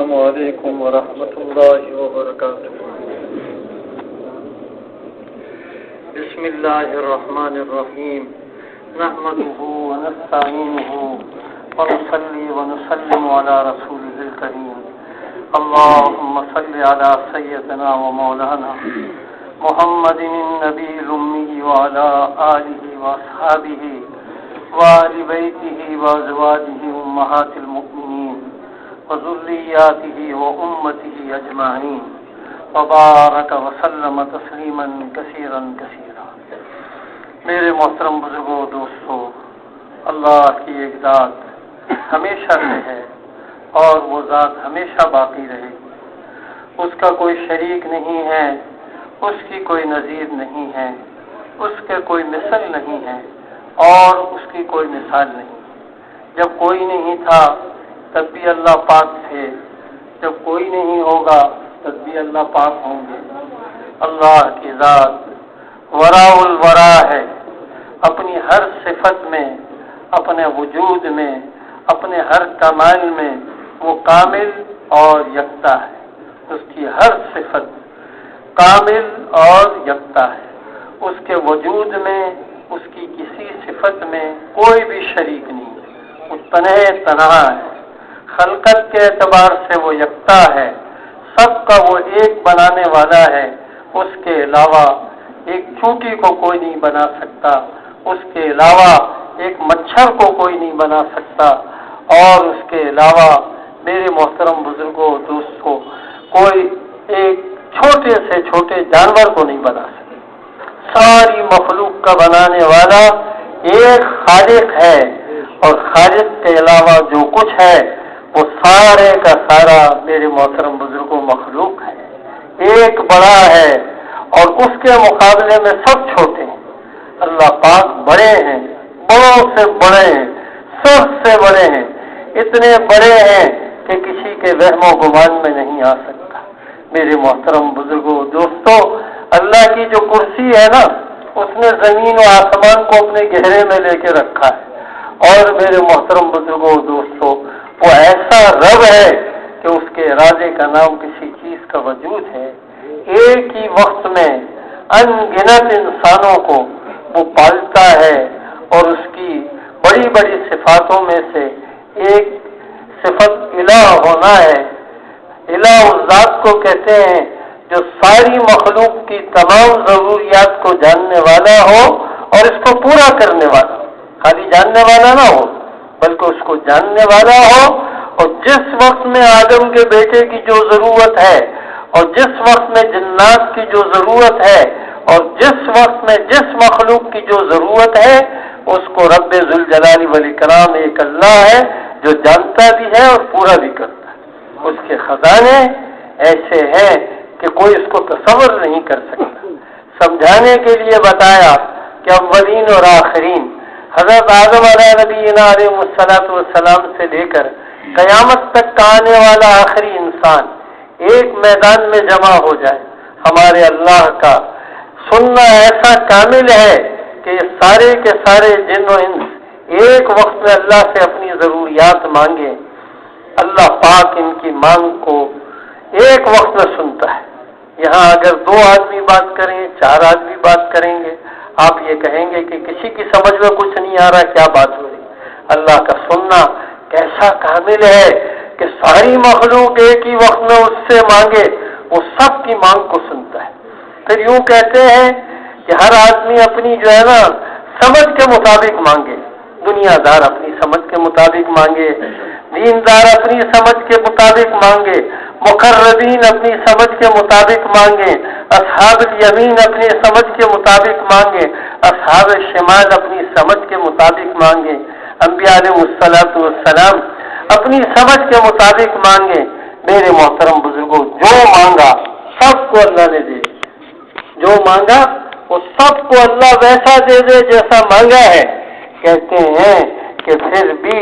السلام علیکم ورحمۃ اللہ وبرکاتہ۔ بسم اللہ الرحمن الرحیم، نحمده ونستعینه ونصلی ونسلم علی رسوله الکریم، اللهم صل علی سیدنا ومولانا محمد النبی الامی وعلی آلہ واصحابہ وآل بیتہ وازواجہ امہات المؤمنین وذریاتہ وامتہ اجمعین وبارک وسلم تسلیما کثیرا کثیرا۔ میرے محترم بزرگوں، دوستوں، اللہ کی ایک ذات ہمیشہ سے ہے اور وہ ذات ہمیشہ باقی رہے گی۔ اس کا کوئی شریک نہیں ہے، اس کی کوئی نظیر نہیں ہے، اس کے کوئی مثل نہیں ہے اور اس کی کوئی مثال نہیں۔ جب کوئی نہیں تھا تب بھی اللہ پاک تھے، جب کوئی نہیں ہوگا تب بھی اللہ پاک ہوں گے۔ اللہ کی ذات وراء الورا ہے، اپنی ہر صفت میں، اپنے وجود میں، اپنے ہر کمال میں وہ کامل اور یکتا ہے۔ اس کی ہر صفت کامل اور یکتا ہے، اس کے وجود میں، اس کی کسی صفت میں کوئی بھی شریک نہیں ہے، وہ تنہا ہے۔ خلقت کے اعتبار سے وہ یکتا ہے، سب کا وہ ایک بنانے والا ہے، اس کے علاوہ ایک چونٹی کو کوئی نہیں بنا سکتا، اس کے علاوہ ایک مچھر کو کوئی نہیں بنا سکتا، اور اس کے علاوہ میرے محترم بزرگوں، دوستوں، کوئی ایک چھوٹے سے چھوٹے جانور کو نہیں بنا سکتا۔ ساری مخلوق کا بنانے والا ایک خالق ہے، اور خالق کے علاوہ جو کچھ ہے وہ سارے کا سارا میرے محترم بزرگوں مخلوق ہے۔ ایک بڑا ہے اور اس کے مقابلے میں سب چھوٹے ہیں۔ اللہ پاک بڑے ہیں، بڑوں سے بڑے ہیں، سب سے بڑے ہیں، اتنے بڑے ہیں کہ کسی کے وہم و گمان میں نہیں آ سکتا۔ میرے محترم بزرگوں، دوستوں، اللہ کی جو کرسی ہے نا، اس نے زمین و آسمان کو اپنے گہرے میں لے کے رکھا ہے، اور میرے محترم بزرگوں، دوستوں، وہ ایسا رب ہے کہ اس کے ارادے کا نام کسی چیز کا وجود ہے۔ ایک ہی وقت میں ان گنت انسانوں کو وہ پالتا ہے، اور اس کی بڑی بڑی صفاتوں میں سے ایک صفت الہ ہونا ہے۔ الہ اس ذات کو کہتے ہیں جو ساری مخلوق کی تمام ضروریات کو جاننے والا ہو اور اس کو پورا کرنے والا ہو۔ خالی جاننے والا نہ ہو بلکہ اس کو جاننے والا ہو، اور جس وقت میں آدم کے بیٹے کی جو ضرورت ہے، اور جس وقت میں جنات کی جو ضرورت ہے، اور جس وقت میں جس مخلوق کی جو ضرورت ہے، اس کو رب ذوالجلال والاکرام ایک اللہ ہے جو جانتا بھی ہے اور پورا بھی کرتا ہے۔ اس کے خزانے ایسے ہیں کہ کوئی اس کو تصور نہیں کر سکتا۔ سمجھانے کے لیے بتایا کہ اولین اور آخرین، حضرت آدم علیہ نبینا علیہ السلام سے لے کر قیامت تک کا آنے والا آخری انسان ایک میدان میں جمع ہو جائے، ہمارے اللہ کا سننا ایسا کامل ہے کہ یہ سارے کے سارے جن و انس ایک وقت میں اللہ سے اپنی ضروریات مانگیں، اللہ پاک ان کی مانگ کو ایک وقت میں سنتا ہے۔ یہاں اگر 2 آدمی بات کریں، 4 آدمی بات کریں گے، آپ یہ کہیں گے کہ کسی کی سمجھ میں کچھ نہیں آ رہا، کیا بات ہو رہی۔ اللہ کا سننا کیسا کامل ہے کہ ساری مخلوق ایک ہی وقت میں اس سے مانگے، وہ سب کی مانگ کو سنتا ہے۔ پھر یوں کہتے ہیں کہ ہر آدمی اپنی جو ہے نا سمجھ کے مطابق مانگے، دنیا دار اپنی سمجھ کے مطابق مانگے، دیندار اپنی سمجھ کے مطابق مانگے، مقربین اپنی سمجھ کے مطابق مانگے، اصحاب الیمین اپنی سمجھ کے مطابق مانگے، اصحاب الشمال اپنی سمجھ کے مطابق مانگے، انبیاء علیہ السلام اپنی سمجھ کے مطابق مانگے۔ میرے محترم بزرگوں، جو مانگا سب کو اللہ نے دے دیا، جو مانگا وہ سب کو اللہ ویسا دے دے جیسا مانگا ہے۔ کہتے ہیں کہ پھر بھی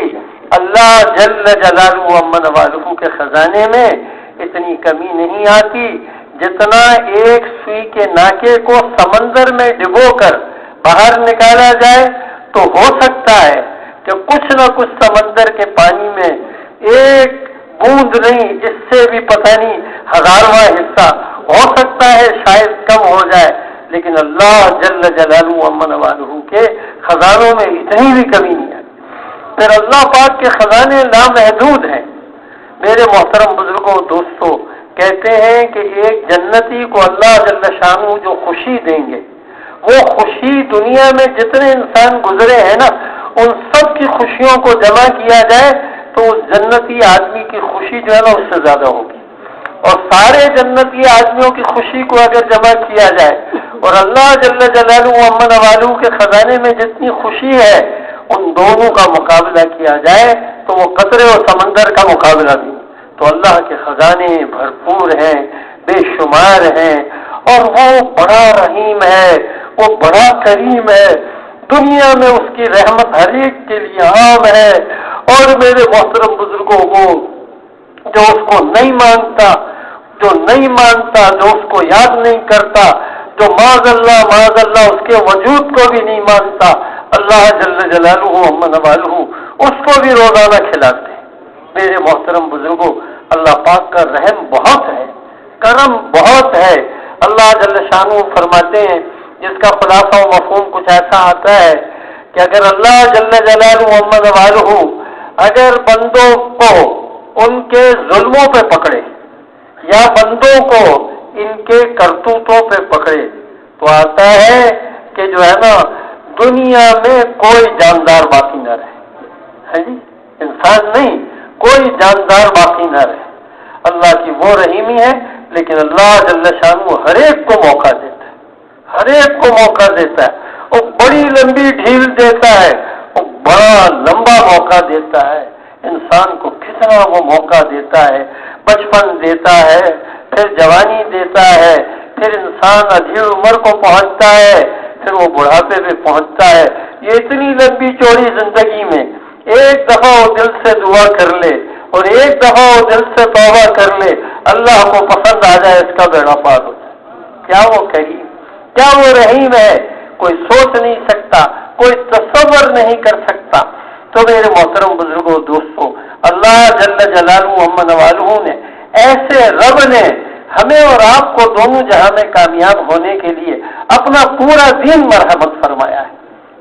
اللہ جل جلالہ ومن والہ کے خزانے میں اتنی کمی نہیں آتی جتنا ایک سوئی کے ناکے کو سمندر میں ڈبو کر باہر نکالا جائے تو ہو سکتا ہے کہ کچھ نہ کچھ سمندر کے پانی میں ایک بوند نہیں، اس سے بھی پتہ نہیں 1000واں حصہ ہو سکتا ہے، شاید کم ہو جائے، لیکن اللہ جل جلالہ عما نوالہ کے خزانوں میں اتنی بھی کمی نہیں ہے۔ پھر اللہ پاک کے خزانے لامحدود ہیں۔ میرے محترم بزرگوں، دوستوں، کہتے ہیں کہ ایک جنتی کو اللہ جل شانہ جو خوشی دیں گے، وہ خوشی دنیا میں جتنے انسان گزرے ہیں نا، ان سب کی خوشیوں کو جمع کیا جائے تو اس جنتی آدمی کی خوشی جو ہے نا اس سے زیادہ ہوگی، اور سارے جنتی آدمیوں کی خوشی کو اگر جمع کیا جائے اور اللہ جل جلالہ عما نوالہ کے خزانے میں جتنی خوشی ہے ان دونوں کا مقابلہ کیا جائے تو وہ قطرے اور سمندر کا مقابلہ بھی۔ تو اللہ کے خزانے بھرپور ہیں، بے شمار ہیں، اور وہ بڑا رحیم ہے، وہ بڑا کریم ہے، دنیا میں اس کی رحمت ہر ایک کے لیے عام ہے۔ اور میرے محترم بزرگوں کو جو اس کو نہیں مانتا، جو نہیں مانتا، جو اس کو یاد نہیں کرتا، جو معاذ اللہ اس کے وجود کو بھی نہیں مانتا، اللہ جل جلالہ عما نوالہ اس کو بھی روزانہ کھلاتے ہیں۔ میرے محترم بزرگوں، اللہ پاک کا رحم بہت ہے، کرم بہت ہے۔ اللہ جل شانہ فرماتے ہیں، جس کا خلاصہ و مفہوم کچھ ایسا آتا ہے کہ اگر اللہ جل جلالہ عما نوالہ اگر بندوں کو ان کے ظلموں پہ پکڑے یا بندوں کو ان کے کرتوتوں پہ پکڑے تو آتا ہے کہ جو ہے نا دنیا میں کوئی جاندار باقی نہ رہے، ہے جی، انسان نہیں، کوئی جاندار باقی نہ رہے۔ اللہ کی وہ رحیمی ہے، لیکن اللہ جل شانہ ہر ایک کو موقع دیتا ہے، ہر ایک کو موقع دیتا ہے، وہ بڑی لمبی ڈھیل دیتا ہے، وہ بڑا لمبا موقع دیتا ہے۔ انسان کو کتنا وہ موقع دیتا ہے، بچپن دیتا ہے، پھر جوانی دیتا ہے، پھر انسان ادھی عمر کو پہنچتا ہے، پھر وہ بڑھاپے پہ پہنچتا ہے۔ یہ اتنی لمبی چوڑی زندگی میں ایک دفعہ وہ دل سے دعا کر لے اور ایک دفعہ وہ دل سے توبہ کر لے، اللہ کو پسند آ جائے، اس کا بیڑا پار ہو جائے۔ کیا وہ کریم، کیا وہ رحیم ہے، کوئی سوچ نہیں سکتا، کوئی تصور نہیں کر سکتا۔ تو میرے محترم بزرگوں، دوستوں، اللہ جل جلالہ عما نوالہ نے ایسے رب نے ہمیں اور آپ کو دونوں جہاں میں کامیاب ہونے کے لیے اپنا پورا دین مرحمت فرمایا ہے،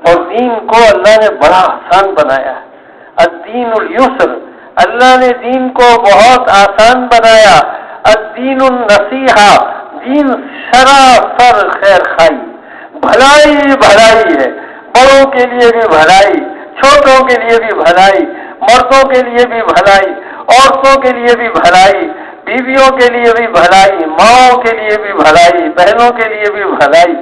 اور دین کو اللہ نے بڑا آسان بنایا ہے۔ الدین الیسر، اللہ نے دین کو بہت آسان بنایا۔ الدین النصیحہ، دین سراسر خیر خائی، بھلائی بھلائی ہے، بڑوں کے لیے بھی بھلائی، چھوٹوں کے لیے بھی بھلائی، مردوں کے لیے بھی بھلائی، عورتوں کے لیے بھی بھلائی، بیویوں کے لیے بھی بھلائی، ماؤں کے لیے بھی بھلائی، بہنوں کے لیے بھی بھلائی،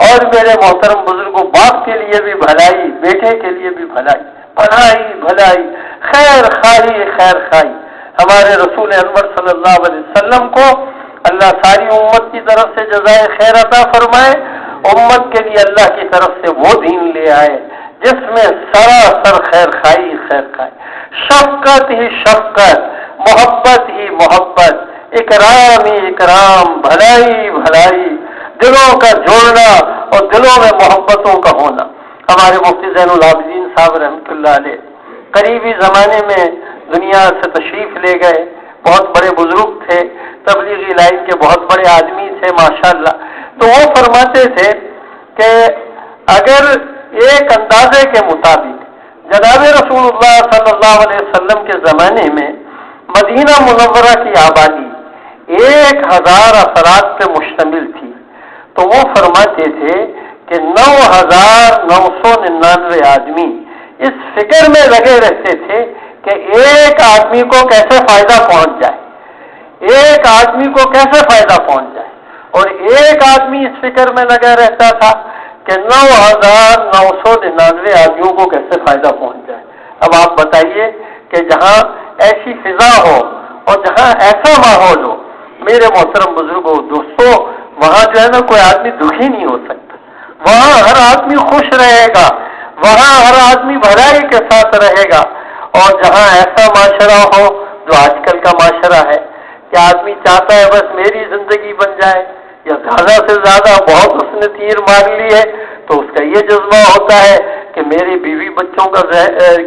اور میرے محترم بزرگوں، باپ کے لیے بھی بھلائی، بیٹے کے لیے بھی بھلائی، بھلائی بھلائی، خیر خائی خیر خائی۔ ہمارے رسول انور صلی اللہ علیہ وسلم کو اللہ ساری امت کی طرف سے جزائے خیر عطا فرمائے۔ امت کے لیے اللہ کی طرف سے وہ دین لے آئے جس میں سراسر خیر خائی خیر خائی، شفقت ہی شفقت، محبت ہی محبت، اکرام ہی اکرام، بھلائی بھلائی، دلوں کا جوڑنا اور دلوں میں محبتوں کا ہونا۔ ہمارے مفتی زین العابدین صاحب رحمۃ اللہ علیہ قریبی زمانے میں دنیا سے تشریف لے گئے، بہت بڑے بزرگ تھے، تبلیغی لائن کے بہت بڑے آدمی تھے ماشاءاللہ۔ تو وہ فرماتے تھے کہ اگر ایک اندازے کے مطابق جناب رسول اللہ صلی اللہ علیہ وسلم کے زمانے میں مدینہ منورہ کی آبادی 1000 افراد پہ مشتمل تھی، تو وہ فرماتے تھے کہ 9999 آدمی اس فکر میں لگے رہتے تھے کہ ایک آدمی کو کیسے فائدہ پہنچ جائے، ایک آدمی کو کیسے فائدہ پہنچ جائے، اور ایک آدمی اس فکر میں لگا رہتا تھا کہ 9999 آدمیوں کو کیسے فائدہ پہنچ جائے۔ اب آپ بتائیے کہ جہاں ایسی فضا ہو اور جہاں ایسا ماحول ہو، میرے محترم بزرگوں دوستوں، وہاں جو ہے نا کوئی آدمی دکھی نہیں ہو سکتا، وہاں ہر آدمی خوش رہے گا، وہاں ہر آدمی بھلائی کے ساتھ رہے گا۔ اور جہاں ایسا معاشرہ ہو جو آج کل کا معاشرہ ہے کہ آدمی چاہتا ہے بس میری زندگی بن جائے، یا زیادہ سے زیادہ بہت اس نے تیر مار لی ہے تو اس کا یہ جذبہ ہوتا ہے کہ میری بیوی بچوں کا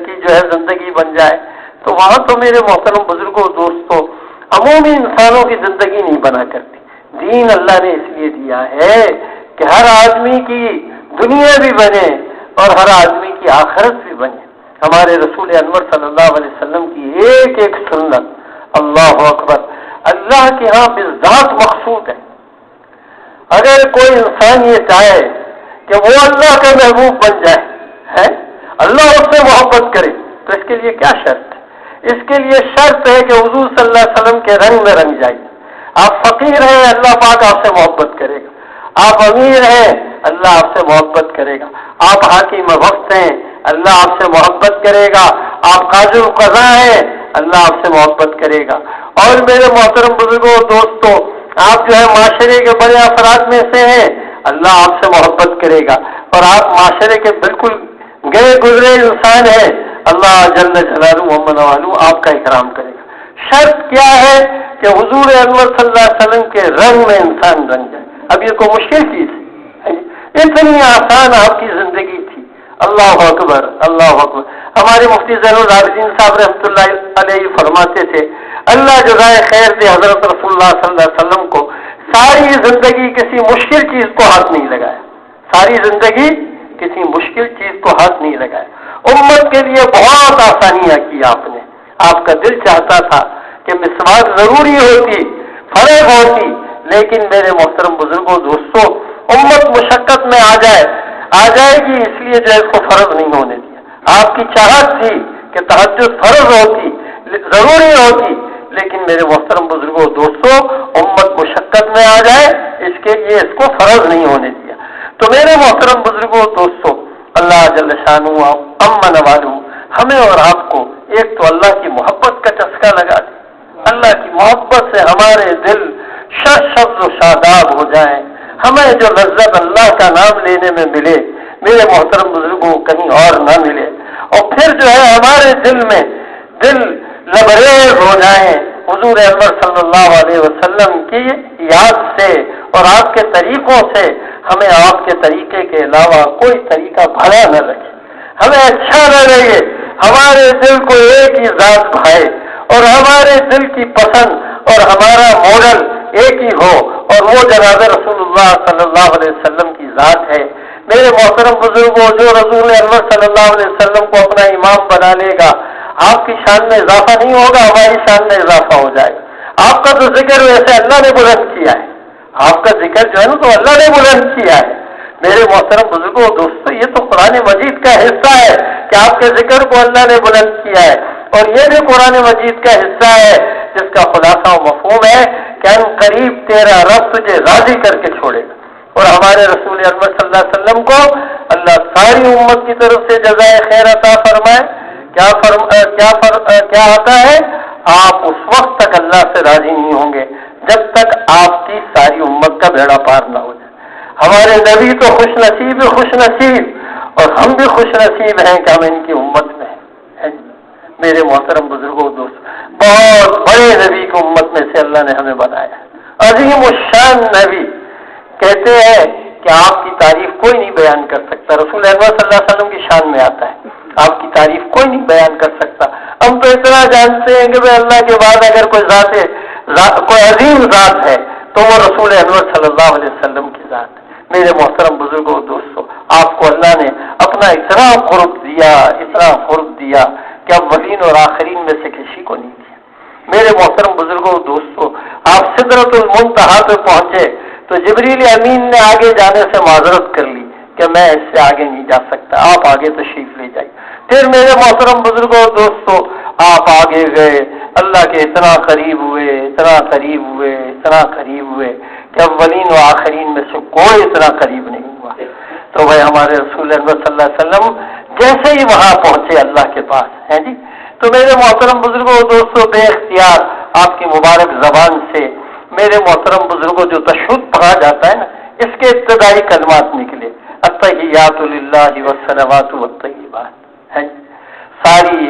کی جو ہے زندگی بن جائے۔ تو تو وہاں تو میرے محترم بزرگوں دوستوں عمومی انسانوں کی زندگی نہیں بنا کرتی. دین اللہ نے اس لیے دیا ہے کہ ہر آدمی کی دنیا بھی بنے اور ہر آدمی کی آخرت بھی بنے. ہمارے رسول انور صلی اللہ علیہ وسلم کی ایک ایک سنت، اللہ اکبر، اللہ کے ہاں بالذات مقصود ہے. اگر کوئی انسان یہ چاہے کہ وہ اللہ کا محبوب بن جائے ہے، اللہ اس سے محبت کرے، تو اس کے لیے کیا شرط ہے؟ اس کے لیے شرط ہے کہ حضور صلی اللہ علیہ وسلم کے رنگ میں رنگ جائے. آپ فقیر ہیں، اللہ پاک آپ سے محبت کرے گا. آپ امیر ہیں، اللہ آپ سے محبت کرے گا. آپ حاکم وقت ہیں، اللہ آپ سے محبت کرے گا. آپ قاضی القضاء ہیں، اللہ آپ سے محبت کرے گا. اور میرے محترم بزرگوں دوستوں، آپ جو ہے معاشرے کے بڑے افراد میں سے ہیں، اللہ آپ سے محبت کرے گا. اور آپ معاشرے کے بالکل گئے گزرے انسان ہیں، اللہ جل جلالہ محمد والو آپ کا اکرام کرے گا. شرط کیا ہے کہ حضور انور صلی اللہ علیہ وسلم کے رنگ میں انسان رنگ جائے. اب یہ کوئی مشکل چیز ہے؟ اتنی آسان آپ کی زندگی تھی. اللہ اکبر، اللہ اکبر. ہمارے مفتی زین العابدین صاحب رحمۃ اللہ علیہ فرماتے تھے، اللہ جزائے خیر دے حضرت رسول اللہ صلی اللہ علیہ وسلم کو ساری زندگی کسی مشکل چیز کو ہاتھ نہیں لگایا. ساری زندگی کسی مشکل چیز کو ہاتھ نہیں لگایا. امت کے لیے بہت آسانیاں کی آپ نے. آپ کا دل چاہتا تھا کہ مسواک ضروری ہوتی، فرض ہوتی، لیکن میرے محترم بزرگوں دوستوں، امت مشقت میں آ جائے گی، اس لیے جو ہے اس کو فرض نہیں ہونے دیا. آپ کی چاہت تھی کہ تہجد فرض ہوتی، ضروری ہوتی، لیکن میرے محترم بزرگوں دوستوں امت مشقت میں آ جائے اس کے لیے اس کو فرض نہیں ہونے دیا. تو میرے محترم بزرگوں دوستوں، اللہ جل شانہ امن والو ہمیں اور آپ کو ایک تو اللہ کی محبت کا چسکا لگا دے. اللہ کی محبت سے ہمارے دل شبز و شاداب ہو جائیں. ہمیں جو لذت اللہ کا نام لینے میں ملے میرے محترم بزرگوں کہیں اور نہ ملے. اور پھر جو ہے ہمارے دل میں دل لبریز ہو جائیں حضور انور صلی اللہ علیہ وسلم کی یاد سے اور آپ کے طریقوں سے. ہمیں آپ کے طریقے کے علاوہ کوئی طریقہ بھلا نہ لگے، ہمیں اچھا نہ لگے. ہمارے دل کو ایک ہی ذات بھائے اور ہمارے دل کی پسند اور ہمارا ماڈل ایک ہی ہو، اور وہ جناب رسول اللہ صلی اللہ علیہ وسلم کی ذات ہے. میرے محترم بزرگوں، جو رسول انور صلی اللہ علیہ وسلم کو اپنا امام بنا لے گا، آپ کی شان میں اضافہ نہیں ہوگا، ہماری شان میں اضافہ ہو جائے گا. آپ کا تو ذکر ویسے اللہ نے بلند کیا ہے، آپ کا ذکر جو ہے نا تو اللہ نے بلند کیا ہے. میرے محترم بزرگوں دوستوں، یہ تو قرآن مجید کا حصہ ہے کہ آپ کے ذکر کو اللہ نے بلند کیا ہے. اور یہ بھی قرآن مجید کا حصہ ہے جس کا خلاصہ و مفہوم ہے کہ ان قریب تیرا رب تجھے راضی کر کے چھوڑے گا. اور ہمارے رسول اکرم صلی اللہ علیہ وسلم کو اللہ ساری امت کی طرف سے جزائے خیر عطا فرمائے. کیا آتا ہے؟ آپ اس وقت تک اللہ سے راضی نہیں ہوں گے جب تک آپ کی ساری امت کا بیڑا پار نہ ہو جائے. ہمارے نبی تو خوش نصیب اور ہم بھی خوش نصیب ہیں کہ ہم ان کی امت میں ہیں. میرے محترم بزرگوں دوست، بہت بڑے نبی کی امت میں سے اللہ نے ہمیں بنایا. عظیم الشان نبی، کہتے ہیں کہ آپ کی تعریف کوئی نہیں بیان کر سکتا. رسول اللہ صلی اللہ علیہ وسلم کی شان میں آتا ہے آپ کی تعریف کوئی نہیں بیان کر سکتا. ہم تو اتنا جانتے ہیں کہ بھائی اللہ کے بعد اگر کوئی عظیم ذات ہے تو وہ رسول انور صلی اللہ علیہ وسلم کی ذات ہے. میرے محترم بزرگوں دوستوں، آپ کو اللہ نے اپنا اتنا قرب دیا کہ اولین اور آخرین میں سے کسی کو نہیں دیا. میرے محترم بزرگوں دوستوں، آپ سدرۃ المنتہا پہ پہنچے تو جبریل امین نے آگے جانے سے معذرت کر لی کہ میں اس سے آگے نہیں جا سکتا، آپ آگے تشریف لے جائیے. پھر میرے محترم بزرگوں دوستوں، آپ آگے گئے، اللہ کے اتنا قریب ہوئے کہ اولین و آخرین میں سے کوئی اتنا قریب نہیں ہوا. تو بھائی ہمارے رسول اللہ صلی اللہ علیہ وسلم جیسے ہی وہاں پہنچے اللہ کے پاس ہیں جی، تو میرے محترم بزرگوں دوستوں، بے اختیار آپ کی مبارک زبان سے میرے محترم بزرگوں جو تشہد پڑھا جاتا ہے نا، اس کے ابتدائی کلمات نکلے، التحیات للہ والصلوات والطیبات. ساری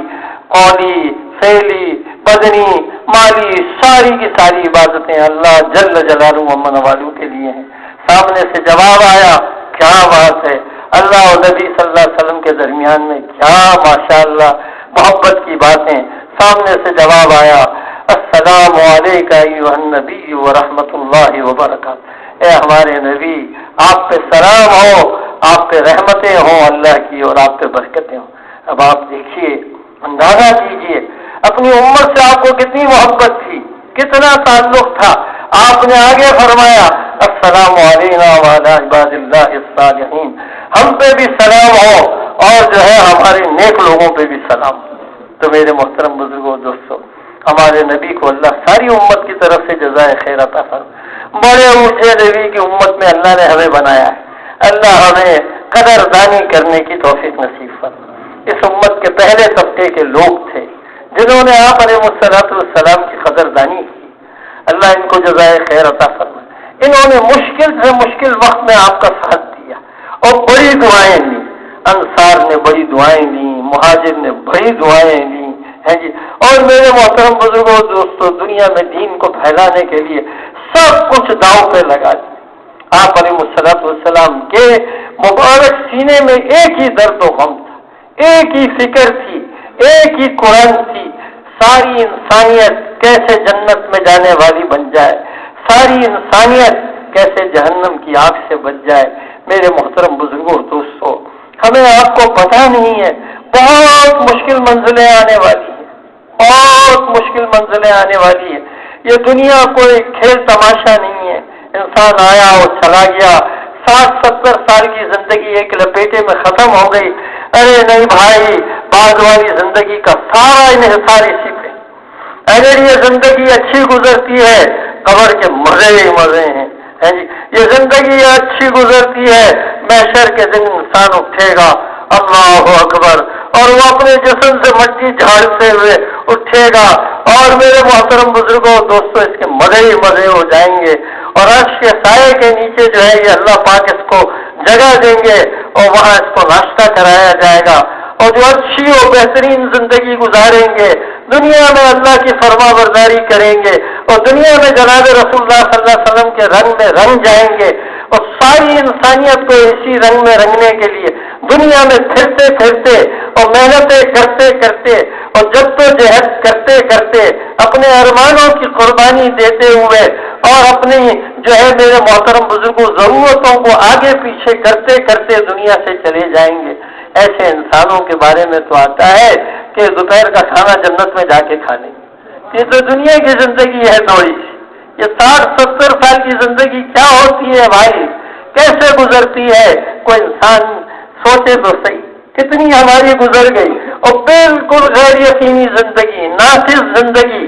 قولی، فعلی، بدنی، مالی، ساری کی ساری عبادتیں اللہ جل جلالہ محمد والو کے لیے ہیں. سامنے سے جواب آیا، کیا بات ہے، اللہ اور نبی صلی اللہ علیہ وسلم کے درمیان میں کیا ماشاءاللہ محبت کی باتیں. سامنے سے جواب آیا السلام علیکہ ایھا النبی ورحمۃ اللہ وبرکاتہ، اے ہمارے نبی آپ پہ سلام ہو، آپ پہ رحمتیں ہوں اللہ کی اور آپ پہ برکتیں ہوں۔ اب آپ دیکھیے، اندازہ کیجیے اپنی امت سے آپ کو کتنی محبت تھی، کتنا تعلق تھا۔ آپ نے آگے فرمایا السلام علینا وعلی عباد اللہ الصالحین، ہم پہ بھی سلام ہو اور جو ہے ہمارے نیک لوگوں پہ بھی سلام۔ تو میرے محترم بزرگوں دوستوں، ہمارے نبی کو اللہ ساری امت کی طرف سے جزائے خیر عطا فرمائے۔ بڑے اونچے نبی کی امت میں اللہ نے ہمیں بنایا ہے، اللہ ہمیں قدر دانی کرنے کی توفیق نصیب فرمائے۔ اس امت کے پہلے طبقے کے لوگ تھے جنہوں نے آپ علیہ السلام کی قدر دانی کی، اللہ ان کو جزائے خیر عطا فرمائے۔ انہوں نے مشکل سے مشکل وقت میں آپ کا ساتھ دیا اور بڑی دعائیں لی، انصار نے بڑی دعائیں لی، مہاجر نے بڑی دعائیں لی ہیں جی۔ اور میرے محترم بزرگوں دوستوں، دنیا میں دین کو پھیلانے کے لیے سب کچھ داؤ پہ لگا دیا۔ آپ علیہ السلام کے مبارک سینے میں ایک ہی درد و غم تھا، ایک ہی فکر تھی، ایک ہی قرآن تھی، ساری انسانیت کیسے جنت میں جانے والی بن جائے، ساری انسانیت کیسے جہنم کی آگ سے بچ جائے۔ میرے محترم بزرگوں دوستوں، ہمیں آپ کو پتہ نہیں ہے بہت مشکل منزلیں آنے والی ہیں، بہت مشکل منزلیں آنے والی ہیں۔ یہ دنیا کوئی کھیل تماشا نہیں ہے، انسان آیا اور چلا گیا، 60-70 سال کی زندگی ایک لپیٹے میں ختم ہو گئی۔ ارے نہیں بھائی، بعد والی زندگی کا سارا انحصار اسی پہ۔ اگر یہ زندگی اچھی گزرتی ہے قبر کے مزے ہی مزے ہیں جی، یہ زندگی اچھی گزرتی ہے محشر کے دن انسان اٹھے گا اللہ اکبر اور وہ اپنے جسم سے مٹی جھاڑتے ہوئے اٹھے گا، اور میرے محترم بزرگوں دوستوں اس کے مزے ہی مزے ہو جائیں گے، اور عرش کے سائے کے نیچے جو ہے یہ اللہ پاک اس کو جگہ دیں گے اور وہاں اس کو ناشتہ کرایا جائے گا، اور جو اچھی اور بہترین زندگی گزاریں گے، دنیا میں اللہ کی فرما برداری کریں گے اور دنیا میں جناب رسول اللہ صلی اللہ علیہ وسلم کے رنگ میں رنگ جائیں گے، اور ساری انسانیت کو اسی رنگ میں رنگنے کے لیے دنیا میں پھرتے پھرتے اور محنتیں کرتے کرتے اور جدوجہد کرتے کرتے اپنے ارمانوں کی قربانی دیتے ہوئے اور اپنی جو ہے میرے محترم بزرگوں ضرورتوں کو آگے پیچھے کرتے کرتے دنیا سے چلے جائیں گے۔ ایسے انسانوں کے بارے میں تو آتا ہے کہ دوپہر کا کھانا جنت میں جا کے کھا لیں گے۔ یہ تو دنیا کی زندگی ہے تھوڑی سی، یہ 60-70 سال کی زندگی کیا ہوتی ہے بھائی، کیسے گزرتی ہے؟ کوئی انسان سوچے تو صحیح، کتنی ہماری گزر گئی، اور بالکل غیر یقینی زندگی، ناقص زندگی۔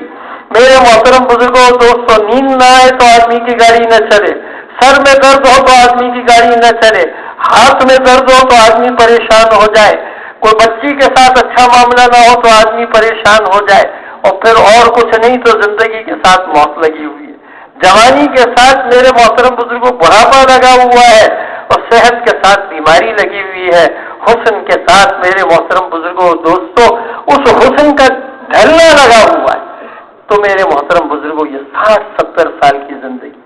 میرے محترم بزرگوں دوستوں، نیند نہ آئے تو آدمی کی گاڑی نہ چلے، سر میں درد ہو تو آدمی کی گاڑی نہ چلے، ہاتھ میں درد ہو تو آدمی پریشان ہو جائے، کوئی بچی کے ساتھ اچھا معاملہ نہ ہو تو آدمی پریشان ہو جائے، اور پھر اور کچھ نہیں تو زندگی کے ساتھ موت لگی ہوئی ہے، جوانی کے ساتھ میرے محترم بزرگوں بڑھاپا لگا ہوا ہے، اور صحت کے ساتھ بیماری لگی ہوئی ہے، حسن کے ساتھ میرے محترم بزرگوں دوستوں اس حسن کا ڈھلنا لگا ہوا ہے۔ تو میرے محترم بزرگوں یہ 60-70 سال کی زندگی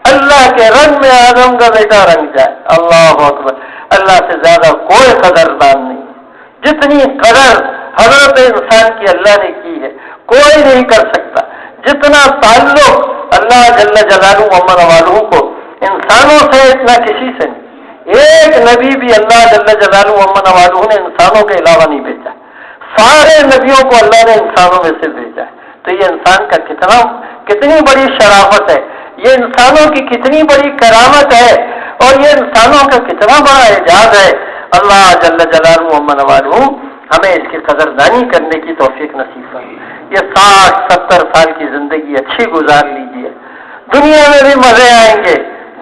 اللہ کے رنگ میں آدم کا بیٹا رنگ جائے، اللہ اکبر، اللہ سے زیادہ کوئی قدردان نہیں۔ جتنی قدر حضرت انسان کی اللہ نے کی ہے کوئی نہیں کر سکتا، جتنا تعلق اللہ جل جلالہ و والہ کو انسانوں سے اتنا کسی سے نہیں۔ ایک نبی بھی اللہ جل جلالہ و والہ نے انسانوں کے علاوہ نہیں بھیجا، سارے نبیوں کو اللہ نے انسانوں میں سے بھیجا ہے۔ تو یہ انسان کا کتنی بڑی شرافت ہے، یہ انسانوں کی کتنی بڑی کرامت ہے، اور یہ انسانوں کا کتنا بڑا اعجاز ہے۔ اللہ جل جلالہ و والہ ہمیں اس کی قدردانی کرنے کی توفیق نصیب فرمائے۔ یہ 60-70 سال کی زندگی اچھی گزار لیجیے، دنیا میں بھی مزے آئیں گے،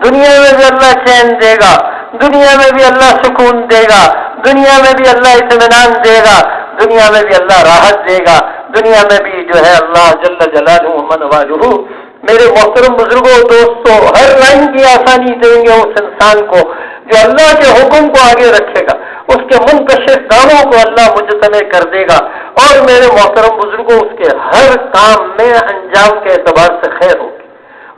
دنیا میں بھی اللہ چین دے گا، دنیا میں بھی اللہ سکون دے گا، دنیا میں بھی اللہ اطمینان دے گا، دنیا میں بھی اللہ راحت دے گا، دنیا میں بھی جو ہے اللہ جل جلالہ و والہ میرے محترم بزرگوں دوستوں ہر لائن کی آسانی دیں گے اس انسان کو جو اللہ کے حکم کو آگے رکھے گا، اس کے منکشف کاموں کو اللہ مجتمع کر دے گا، اور میرے محترم بزرگوں اس کے ہر کام میں انجام کے اعتبار سے خیر ہوگی۔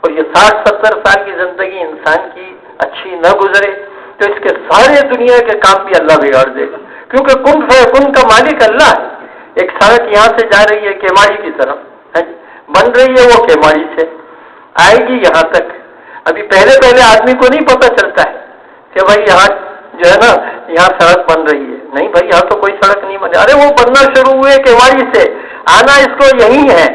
اور یہ 60-70 سال کی زندگی انسان کی اچھی نہ گزرے تو اس کے سارے دنیا کے کام بھی اللہ بگاڑ دے گا، کیونکہ کن فیکون کا مالک اللہ ہے۔ ایک سڑک یہاں سے جا رہی ہے کیماڑی کی طرف، بن رہی ہے، وہ کیماڑی سے آئے گی یہاں تک۔ ابھی پہلے آدمی کو نہیں پتہ چلتا ہے کہ بھائی یہاں جو ہے نا یہاں سڑک بن رہی ہے، نہیں بھائی یہاں تو کوئی سڑک نہیں بنی، ارے وہ بننا شروع ہوئے کیماڑی سے، آنا اس کو یہی ہے۔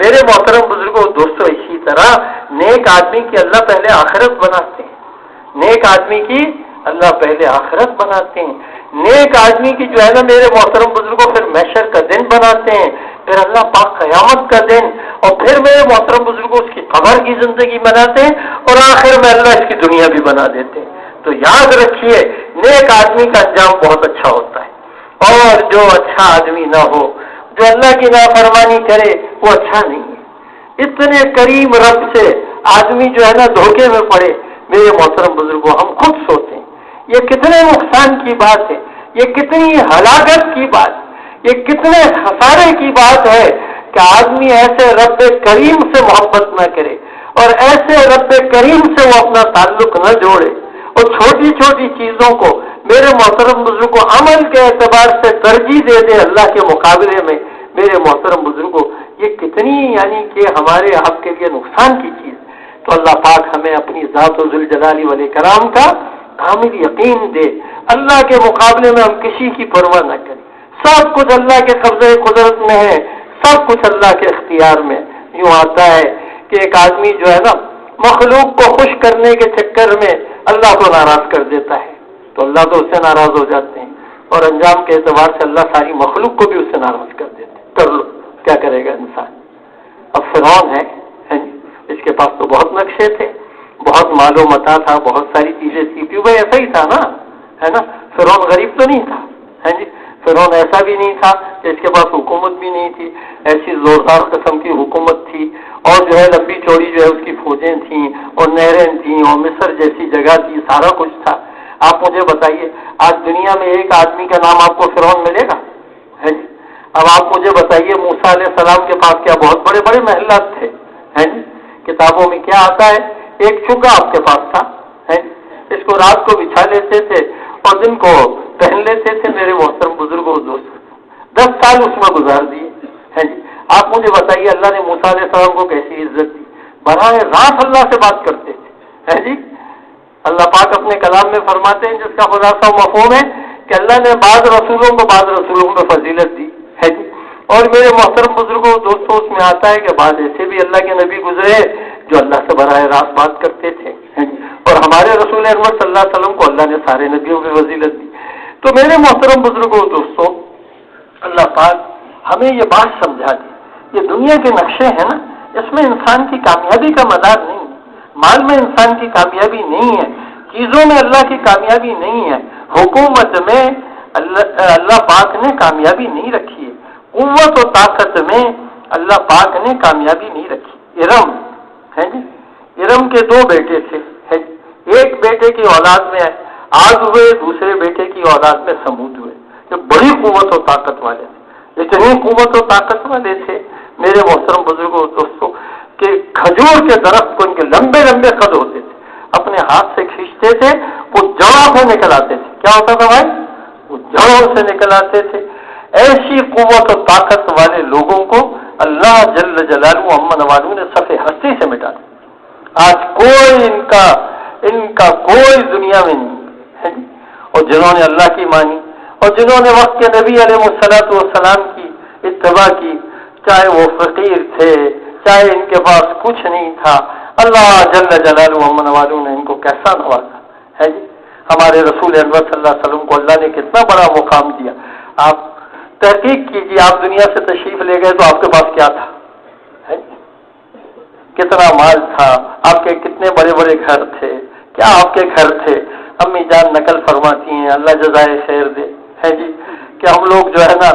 میرے محترم بزرگوں دوستوں، اسی طرح نیک آدمی کی اللہ پہلے آخرت بناتے ہیں، نیک آدمی کی اللہ پہلے آخرت بناتے ہیں، نیک آدمی کی جو ہے نا میرے محترم بزرگوں پھر محشر کا دن بناتے ہیں، پھر اللہ پاک قیامت کا دن، اور پھر میرے محترم بزرگوں اس کی قبر کی زندگی بناتے ہیں، اور آخر میں اللہ اس کی دنیا بھی بنا دیتے ہیں۔ تو یاد رکھیے نیک آدمی کا انجام بہت اچھا ہوتا ہے، اور جو اچھا آدمی نہ ہو، جو اللہ کی نافرمانی کرے، وہ اچھا نہیں ہے۔ اتنے کریم رب سے آدمی جو ہے نا دھوکے میں پڑے، میرے محترم بزرگوں ہم خود سوچیں یہ کتنے نقصان کی بات ہے، یہ کتنی ہلاکت کی بات، یہ کتنے خسارے کی بات ہے کہ آدمی ایسے رب کریم سے محبت نہ کرے، اور ایسے رب کریم سے وہ اپنا تعلق نہ جوڑے، اور چھوٹی چھوٹی چیزوں کو میرے محترم بزرگوں عمل کے اعتبار سے ترجیح دے دے اللہ کے مقابلے میں۔ میرے محترم بزرگوں یہ کتنی یعنی کہ ہمارے آپ کے لیے نقصان کی چیز۔ تو اللہ پاک ہمیں اپنی ذات و ذوالجلال والاکرام کا کامل یقین دے، اللہ کے مقابلے میں ہم کسی کی پرواہ نہ کریں، سب کچھ اللہ کے قبضے قدرت میں ہے، سب کچھ اللہ کے اختیار میں۔ یوں آتا ہے کہ ایک آدمی جو ہے نا مخلوق کو خوش کرنے کے چکر میں اللہ کو ناراض کر دیتا ہے، تو اللہ تو اس سے ناراض ہو جاتے ہیں، اور انجام کے اعتبار سے اللہ ساری مخلوق کو بھی اس سے ناراض کر دیتے ہیں۔ کر لو کیا کرے گا انسان۔ اب فرعون ہے، اس کے پاس تو بہت نقشے تھے، بہت مال و متا تھا، بہت ساری چیزیں تھی، کیوں بھائی ایسا ہی تھا نا، ہے نا۔ فرعون غریب تو نہیں تھا، ہے جی، فرعون ایسا بھی نہیں تھا کہ اس کے پاس حکومت بھی نہیں تھی، ایسی زوردار قسم کی حکومت تھی، اور جو ہے لمبی چوڑی جو ہے اس کی فوجیں تھیں، اور نہریں تھیں، اور مصر جیسی جگہ تھی، سارا کچھ تھا۔ آپ مجھے بتائیے آج دنیا میں ایک آدمی کا نام آپ کو فرعون ملے گا، ہے جی۔ اب آپ مجھے بتائیے موسیٰ علیہ السلام کے پاس کیا بہت بڑے بڑے محلات تھے، ہیں جی، کتابوں میں کیا آتا ہے ایک چگا آپ کے پاس تھا، ہے اس کو رات کو بچھا لیتے تھے اور دن کو پہن لیتے تھے۔ میرے محترم بزرگوں دوست 10 سال اس میں گزار دیے، ہے جی۔ آپ مجھے بتائیے اللہ نے موسیٰ علیہ السلام کو کیسی عزت دی، براہ راست اللہ سے بات کرتے تھے، ہے جی۔ اللہ پاک اپنے کلام میں فرماتے ہیں جس کا خلاصہ مفہوم ہے کہ اللہ نے بعض رسولوں کو بعض رسولوں میں فضیلت دی، ہے جی۔ اور میرے محترم بزرگوں دوستوں اس میں آتا ہے کہ بعض ایسے بھی اللہ کے نبی گزرے جو اللہ سے براہ راست بات کرتے تھے، اور ہمارے رسول اکرم صلی اللہ علیہ وسلم کو اللہ نے سارے نبیوں کی فضیلت دی۔ تو میرے محترم بزرگوں دوستوں اللہ پاک ہمیں یہ بات سمجھا دی، یہ دنیا کے نقشے ہیں نا، اس میں انسان کی کامیابی کا مدار نہیں ہے، مال میں انسان کی کامیابی نہیں ہے، چیزوں میں اللہ کی کامیابی نہیں ہے، حکومت میں اللہ پاک نے کامیابی نہیں رکھی ہے، قوت و طاقت میں اللہ پاک نے کامیابی نہیں رکھی۔ ارم ہے جی، ارم کے 2 بیٹے تھے، ایک بیٹے کی اولاد میں عاد ہوئے، دوسرے بیٹے کی اولاد میں سمود ہوئے، یہ بڑی قوت و طاقت والے تھے، اتنی قوت و طاقت والے تھے میرے محترم بزرگوں دوستوں کہ کھجور کے درخت کو ان کے لمبے لمبے قد ہوتے تھے، اپنے ہاتھ سے کھینچتے تھے وہ جڑوں سے نکل آتے تھے۔ کیا ہوتا تھا بھائی؟ وہ جڑوں سے نکل آتے تھے۔ ایسی قوت و طاقت والے لوگوں کو اللہ جل جلالہ عما والوں نے صفحہ ہستی سے مٹا دیا۔ آج کوئی ان کا کوئی دنیا میں نہیں ہے، اور جنہوں نے اللہ کی مانی اور جنہوں نے وقت کے نبی علیہ الصلوۃ والسلام کی اتباع کی، چاہے وہ فقیر تھے چاہے ان کے پاس کچھ نہیں تھا، اللہ جل جلالہ عما والوں نے ان کو کیسا نوازا ہے جی۔ ہمارے رسول اکرم صلی اللہ علیہ وسلم کو اللہ نے کتنا بڑا مقام دیا۔ آپ تحقیق کیجیے، آپ دنیا سے تشریف لے گئے تو آپ کے پاس کیا تھا، کتنا مال تھا، آپ کے کتنے بڑے بڑے گھر تھے، کیا آپ کے گھر تھے۔ امی جان نقل فرماتی ہیں اللہ جزائے خیر دے، ہے جی، کہ ہم لوگ جو ہے نا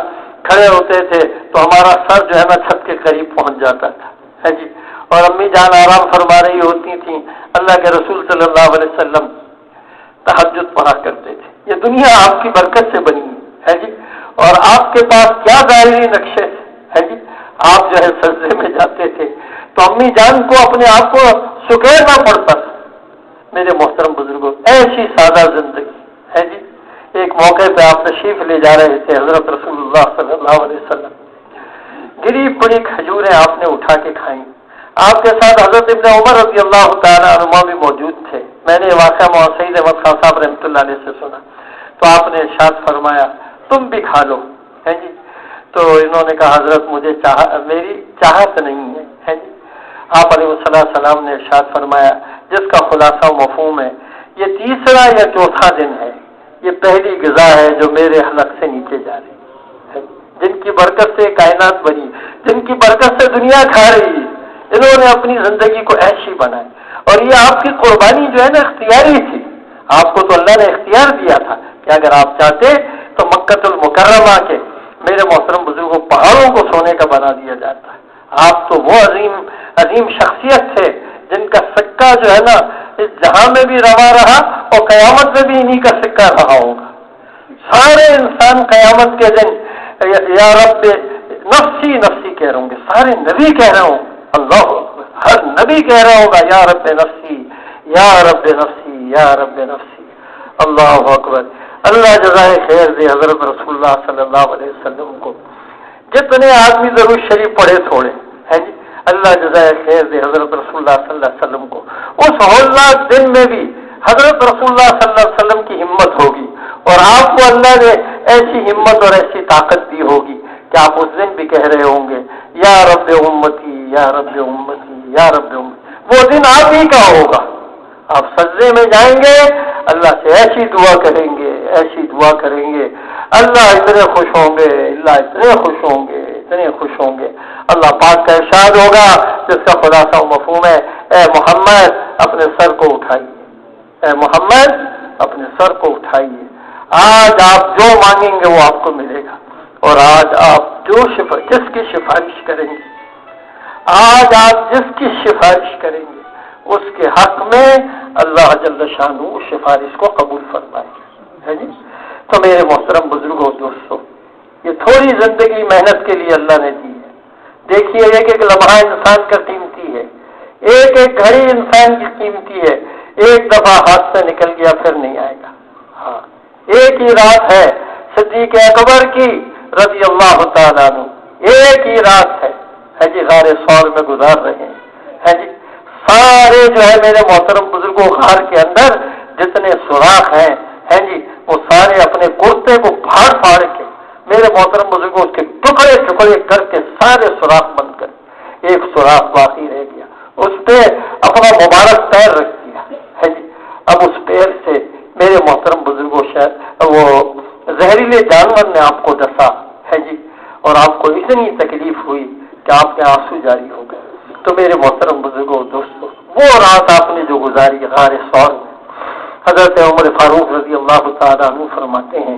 کھڑے ہوتے تھے تو ہمارا سر جو ہے نا چھت کے قریب پہنچ جاتا تھا، ہے جی، اور امی جان آرام فرما رہی ہوتی تھیں، اللہ کے رسول صلی اللہ علیہ وسلم تہجد پڑھا کرتے تھے۔ یہ دنیا آپ کی برکت سے بنی ہے جی، اور آپ کے پاس کیا ظاہری نقشے ہے جی، آپ جو ہے سجدے میں جاتے تھے تو امی جان کو اپنے آپ کو سکیڑنا پڑتا تھا۔ میرے محترم بزرگوں ایسی سادہ زندگی ہے جی، ایک موقع پہ آپ تشریف لے جا رہے تھے حضرت رسول اللہ صلی اللہ علیہ وسلم، گری پڑی کھجوریں آپ نے اٹھا کے کھائیں، آپ کے ساتھ حضرت ابن عمر رضی اللہ تعالیٰ عنہما بھی موجود تھے۔ میں نے واقعہ مولانا سعید احمد خان صاحب رحمۃ اللہ علیہ سے سنا، تو آپ نے ارشاد فرمایا تم بھی کھا لو، ہے جی۔ تو انہوں نے کہا حضرت مجھے میری چاہت نہیں ہے جی۔ آپ علیہ السلام نے ارشاد فرمایا جس کا خلاصہ و مفہوم ہے یہ تیسرا یا چوتھا دن ہے، یہ پہلی غذا ہے جو میرے حلق سے نیچے جا رہی ہے، جن کی برکت سے کائنات بنی، جن کی برکت سے دنیا کھا رہی ہے، انہوں نے اپنی زندگی کو عیشی بنائی، اور یہ آپ کی قربانی جو ہے نا اختیاری تھی، آپ کو تو اللہ نے اختیار دیا تھا کہ اگر آپ چاہتے تو مکہ المکرمہ کے میرے محترم بزرگوں پہاڑوں کو سونے کا بنا دیا جاتا ہے۔ آپ تو وہ عظیم شخصیت تھے جن کا سکہ جو ہے نا اس جہاں میں بھی روا رہا اور قیامت میں بھی انہی کا سکہ رہا ہوگا۔ سارے انسان قیامت کے دن یا رب نفسی نفسی کہہ رہے ہوں گے، سارے نبی کہہ رہے ہوں، اللہ ہر نبی کہہ رہا ہوگا یا رب نفسی یا رب نفسی یا رب نفسی، اللہ اکبر۔ اللہ جزائے خیر دے حضرت رسول اللہ صلی اللہ علیہ وسلم کو، جتنے آدمی ضرور شریف پڑھے تھوڑے ہے جی، اللہ جزائے خیر دے حضرت رسول اللہ صلی اللہ علیہ وسلم کو اس ہولناک دن میں بھی حضرت رسول اللہ صلی اللہ علیہ وسلم کی ہمت ہوگی، اور آپ کو اللہ نے ایسی ہمت اور ایسی طاقت دی ہوگی کہ آپ اس دن بھی کہہ رہے ہوں گے یا رب امتی یا رب امتی یا رب امتی۔ وہ دن آپ ہی کا ہوگا، آپ سجدے میں جائیں گے، اللہ سے ایسی دعا کریں گے، ایسی دعا کریں گے، اللہ اتنے خوش ہوں گے، اللہ اتنے خوش ہوں گے، اتنے خوش ہوں گے۔ اللہ پاک کا ارشاد ہوگا جس کا خلاصہ و مفہوم ہے، اے محمد اپنے سر کو اٹھائیے، اے محمد اپنے سر کو اٹھائیے، آج آپ جو مانگیں گے وہ آپ کو ملے گا، اور آج آپ جس کی سفارش کریں گے، آج آپ جس کی سفارش کریں گے اس کے حق میں اللہ جل شانہ اس سفارش کو قبول فرمائے ہے جی۔ تو میرے محترم بزرگوں دوستوں، یہ تھوڑی زندگی محنت کے لیے اللہ نے دی ہے۔ دیکھیے ایک ایک لمحہ انسان کا قیمتی ہے، ایک ایک گھڑی انسان کی قیمتی ہے، ایک دفعہ ہاتھ سے نکل گیا پھر نہیں آئے گا۔ ہاں ایک ہی رات ہے صدیق اکبر کی رضی اللہ تعالیٰ عنہ، ایک ہی رات ہے جی، غار ثور میں گزار رہے ہیں جی۔ سارے جو ہے میرے محترم بزرگوں غار کے اندر جتنے سوراخ ہیں جی، وہ سارے اپنے کرتے کو پھاڑ پھاڑ کے میرے محترم بزرگوں اس کے ٹکڑے ٹکڑے کر کے سارے سوراخ بند کر، ایک سوراخ باقی رہ گیا، اس پہ اپنا مبارک پیر رکھ دیا ہے جی۔ اب اس پیر سے میرے محترم بزرگوں شاید وہ زہریلے جانور نے آپ کو ڈسا ہے جی، اور آپ کو اتنی تکلیف ہوئی کہ آپ کے آنسو جاری ہو گئے۔ تو میرے محترم بزرگوں دوستوں، وہ رات آپ نے جو گزاری غار ثور میں، حضرت عمر فاروق رضی اللہ تعالیٰ عنہ فرماتے ہیں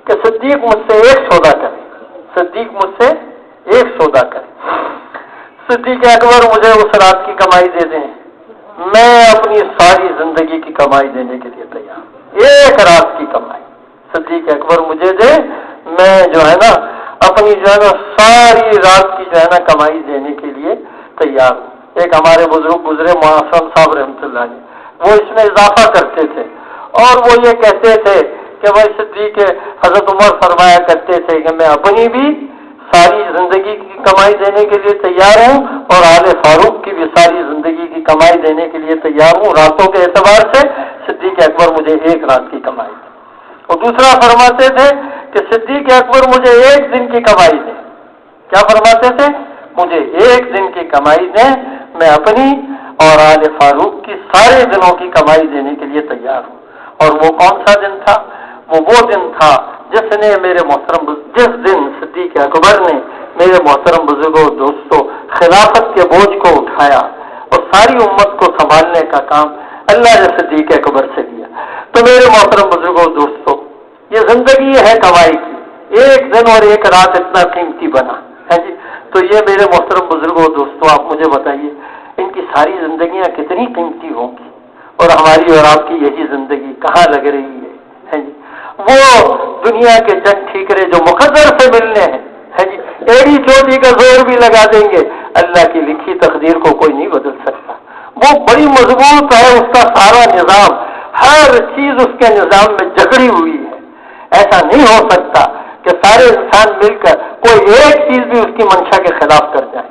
کہ صدیق مجھ سے ایک سودا کرے، صدیق مجھ سے ایک سودا کرے، صدیق اکبر مجھے اس رات کی کمائی دے دیں، میں اپنی ساری زندگی کی کمائی دینے کے لیے تیار، ایک رات کی کمائی صدیق اکبر مجھے دے، میں جو ہے نا اپنی جو ہے نا ساری رات کی جو ہے نا کمائی دینے کے لیے تیار ہوں۔ ایک ہمارے بزرگ گزرے معاصم صاحب رحمۃ اللہ علیہ، وہ اس میں اضافہ کرتے تھے اور وہ یہ کہتے تھے کہ بھائی صدیق حضرت عمر فرمایا کرتے تھے کہ میں اپنی بھی ساری زندگی کی کمائی دینے کے لیے تیار ہوں اور آل فاروق کی بھی ساری زندگی کی کمائی دینے کے لیے تیار ہوں، راتوں کے اعتبار سے صدیق اکبر مجھے ایک رات کی کمائی دے۔ اور دوسرا فرماتے تھے کہ صدیق اکبر مجھے ایک دن کی کمائی دے، کیا فرماتے تھے؟ مجھے ایک دن کی کمائی دیں، میں اپنی اور آل فاروق کی سارے دنوں کی کمائی دینے کے لیے تیار ہوں۔ اور وہ کون سا دن تھا؟ وہ دن تھا جس دن صدیق اکبر نے میرے محترم بزرگوں دوستوں خلافت کے بوجھ کو اٹھایا اور ساری امت کو سنبھالنے کا کام اللہ نے صدیق اکبر سے لیا۔ تو میرے محترم بزرگوں دوستوں، یہ زندگی ہے کمائی کی، ایک دن اور ایک رات اتنا قیمتی بنا ہے جی۔ تو یہ میرے محترم بزرگوں دوستوں، آپ مجھے بتائیے ان کی ساری زندگیاں کتنی قیمتی ہوں گی، اور ہماری اور آپ کی یہی زندگی کہاں لگ رہی ہے جی۔ وہ دنیا کے چند ٹھیکرے جو مقدر سے ملنے ہیں جی، ایڑی چوٹی کا زور بھی لگا دیں گے، اللہ کی لکھی تقدیر کو کوئی نہیں بدل سکتا۔ وہ بڑی مضبوط ہے، اس کا سارا نظام، ہر چیز اس کے نظام میں جکڑی ہوئی ہے، ایسا نہیں ہو سکتا کہ سارے انسان مل کر کوئی ایک چیز بھی اس کی منشا کے خلاف کر جائے.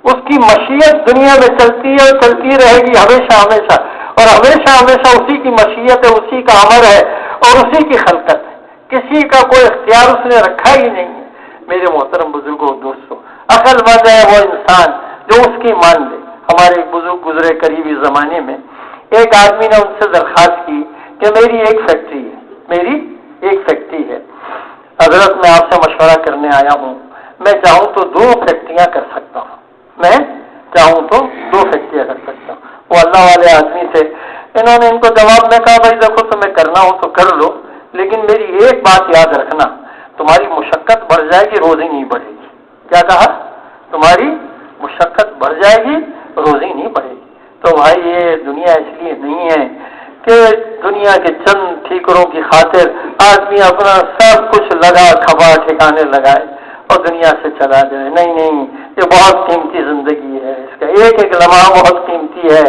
اس کی مشیت دنیا میں چلتی ہے اور چلتی رہے گی ہمیشہ ہمیشہ، اور ہمیشہ ہمیشہ اسی کی مشیت ہے، اسی کا امر ہے اور اسی کی خلقت ہے. کسی کا کوئی اختیار اس نے رکھا ہی نہیں ہے. میرے محترم بزرگوں دوستوں، عقل مند ہے وہ انسان جو اس کی مان لے. ہمارے بزرگ گزرے قریبی زمانے میں ایک آدمی نے ان سے درخواست کی کہ میری ایک فیکٹری ہے حضرت، میں آپ سے مشورہ کرنے آیا ہوں، میں چاہوں تو 2 فیکٹریاں کر سکتا ہوں، میں چاہوں تو 2 فیکٹریاں کر سکتا ہوں. وہ اللہ والے آدمی تھے. انہوں نے ان کو جواب میں کہا بھائی دیکھو تمہیں کرنا ہو تو کر لو، لیکن میری ایک بات یاد رکھنا، تمہاری مشقت بڑھ جائے گی، روزی نہیں بڑھے گی. کیا کہا؟ تمہاری مشقت بڑھ جائے گی، روزی نہیں بڑھے گی. تو بھائی یہ دنیا اس لیے نہیں ہے کہ دنیا کے چند ٹھیکروں کی خاطر آدمی اپنا سب کچھ لگا کھپا ٹھکانے لگائے اور دنیا سے چلا جائے. نہیں، یہ بہت قیمتی زندگی ہے، اس کا ایک ایک لمحہ بہت قیمتی ہے.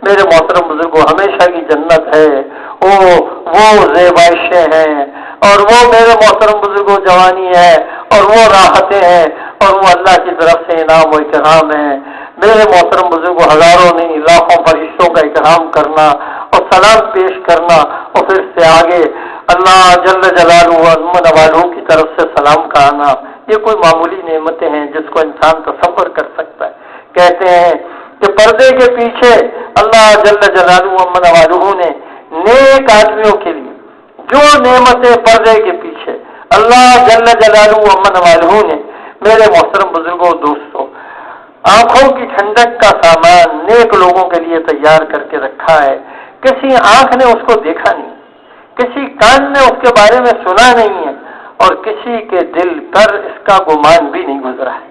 میرے محترم بزرگوں، ہمیشہ کی جنت ہے، وہ زیبائشیں ہیں، اور وہ میرے محترم بزرگوں جوانی ہے، اور وہ راحتیں ہیں، اور وہ اللہ کی طرف سے انعام و اکرام ہے. میرے محترم بزرگوں، ہزاروں نہیں لاکھوں فرشتوں کا اکرام کرنا اور سلام پیش کرنا، اور پھر سے آگے اللہ جل جلالہ عظمت والوں کی طرف سے سلام کا آنا، یہ کوئی معمولی نعمتیں ہیں جس کو انسان تصور کر سکتا ہے. کہتے ہیں کہ پردے کے پیچھے اللہ جل جلالہ عظمت والوں نے نیک آدمیوں کے لیے جو نعمتیں پردے کے پیچھے اللہ جل جلالہ عظمت والوں نے میرے محترم بزرگوں دوستوں آنکھوں کی ٹھنڈک کا سامان نیک لوگوں کے لیے تیار کر کے رکھا ہے. کسی آنکھ نے اس کو دیکھا نہیں، کسی کان نے اس کے بارے میں سنا نہیں ہے، اور کسی کے دل پر اس کا گمان بھی نہیں گزرا ہے.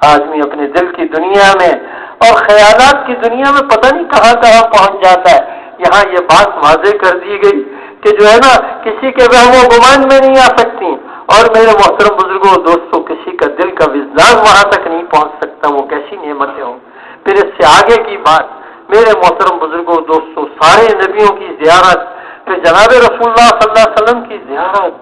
آدمی اپنے دل کی دنیا میں اور خیالات کی دنیا میں پتہ نہیں کہاں کہاں پہنچ جاتا ہے. یہاں یہ بات واضح کر دی گئی کہ جو ہے نا کسی کے وہم و گمان میں نہیں آ سکتی. اور میرے محترم بزرگوں دوستوں، کسی کا دل کا وجدان وہاں تک نہیں پہنچ سکتا، وہ کیسی نعمتیں ہوں. پھر اس سے آگے کی بات میرے محترم بزرگوں دوستوں، سارے نبیوں کی زیارت، پھر جناب رسول اللہ صلی اللہ علیہ وسلم کی زیارت،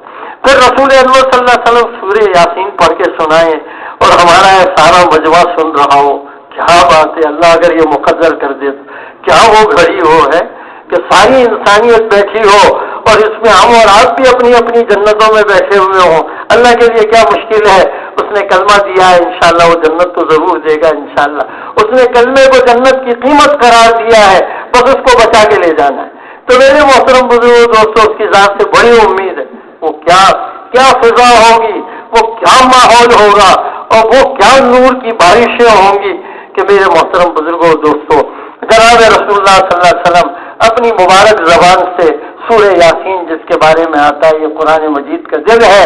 پھر رسول انور صلی اللہ علیہ وسلم سورہ یاسین پڑھ کے سنائیں اور ہمارا یہ سارا مجمع سن رہا ہو. کیا بات ہے! اللہ اگر یہ مقدر کر دے تو کیا وہ گھڑی ہو ہے کہ ساری انسانیت بیٹھی ہو اور اس میں ہم اور آپ بھی اپنی اپنی جنتوں میں بیٹھے ہوئے ہوں. اللہ کے لیے کیا مشکل ہے؟ اس نے کلمہ دیا ہے، انشاءاللہ وہ جنت تو ضرور دے گا انشاءاللہ. اس نے کلمے کو جنت کی قیمت قرار دیا ہے، بس اس کو بچا کے لے جانا ہے. تو میرے محترم بزرگوں دوستوں، اس کی ذات سے بڑی امید ہے. وہ کیا فضا ہوگی، وہ کیا ماحول ہوگا، اور وہ کیا نور کی بارشیں ہوں گی کہ میرے محترم بزرگوں دوستوں جناب رسول اللہ صلی اللہ علیہ وسلم اپنی مبارک زبان سے سورہ یاسین جس کے بارے میں آتا ہے، یہ قرآن مجید کا دل ہے،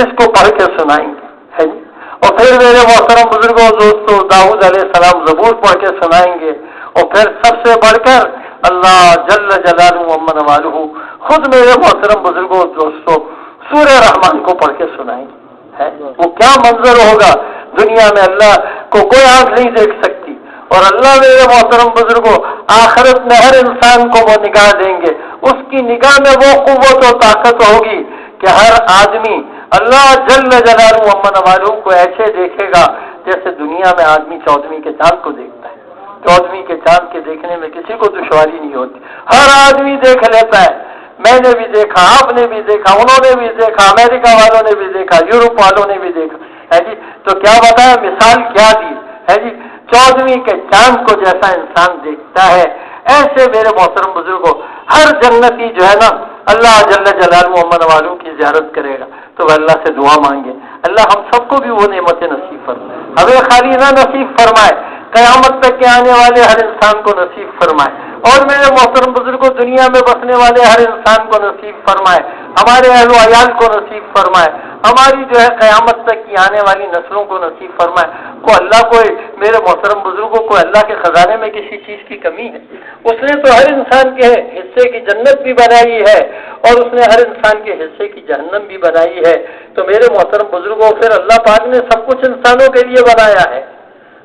اس کو پڑھ کے سنائیں گے. اور پھر میرے محترم بزرگوں دوستوں داؤد علیہ السلام زبور پڑھ کے سنائیں گے. اور پھر سب سے بڑھ کر اللہ جل جلالہ ومن والہ خود میرے محترم بزرگوں دوستوں سورہ رحمان کو پڑھ کے سنائیں گے. وہ کیا منظر ہوگا! دنیا میں اللہ کو کوئی آنکھ نہیں دیکھ سکتی، اور اللہ میرے محترم بزرگوں آخرت میں ہر انسان کو وہ نگاہ دیں گے. اس کی نگاہ میں وہ قوت و طاقت ہوگی کہ ہر آدمی اللہ جل جلالہ ومن والہ کو ایسے دیکھے گا جیسے دنیا میں آدمی 14ویں کے چاند کو دیکھتا ہے. 14ویں کے چاند کے دیکھنے میں کسی کو دشواری نہیں ہوتی، ہر آدمی دیکھ لیتا ہے. میں نے بھی دیکھا، آپ نے بھی دیکھا، انہوں نے بھی دیکھا، امریکہ والوں نے بھی دیکھا، یورپ والوں نے بھی دیکھا ہے جی. تو کیا بتایا، مثال کیا دی ہے جی. 14ویں کے چاند کو جیسا انسان دیکھتا ہے، ایسے میرے محترم بزرگوں ہر جنتی جو ہے نا اللہ جل جلالہ ومن والوں کی زیارت کرے گا. تو وہ اللہ سے دعا مانگے، اللہ ہم سب کو بھی وہ نعمتیں نصیب فرمائے، ہمیں خالی نہ نصیب فرمائے، قیامت تک کے آنے والے ہر انسان کو نصیب فرمائے. اور میرے محترم بزرگوں دنیا میں بسنے والے ہر انسان کو نصیب فرمائے، ہمارے اہل و عیال کو نصیب فرمائے، ہماری جو ہے قیامت تک کی آنے والی نسلوں کو نصیب فرمائے. کو اللہ کو میرے محترم بزرگوں کو اللہ کے خزانے میں کسی چیز کی کمی ہے؟ اس نے تو ہر انسان کے حصے کی جنت بھی بنائی ہے، اور اس نے ہر انسان کے حصے کی جہنم بھی بنائی ہے. تو میرے محترم بزرگوں پھر اللہ پاک نے سب کچھ انسانوں کے لیے بنایا ہے.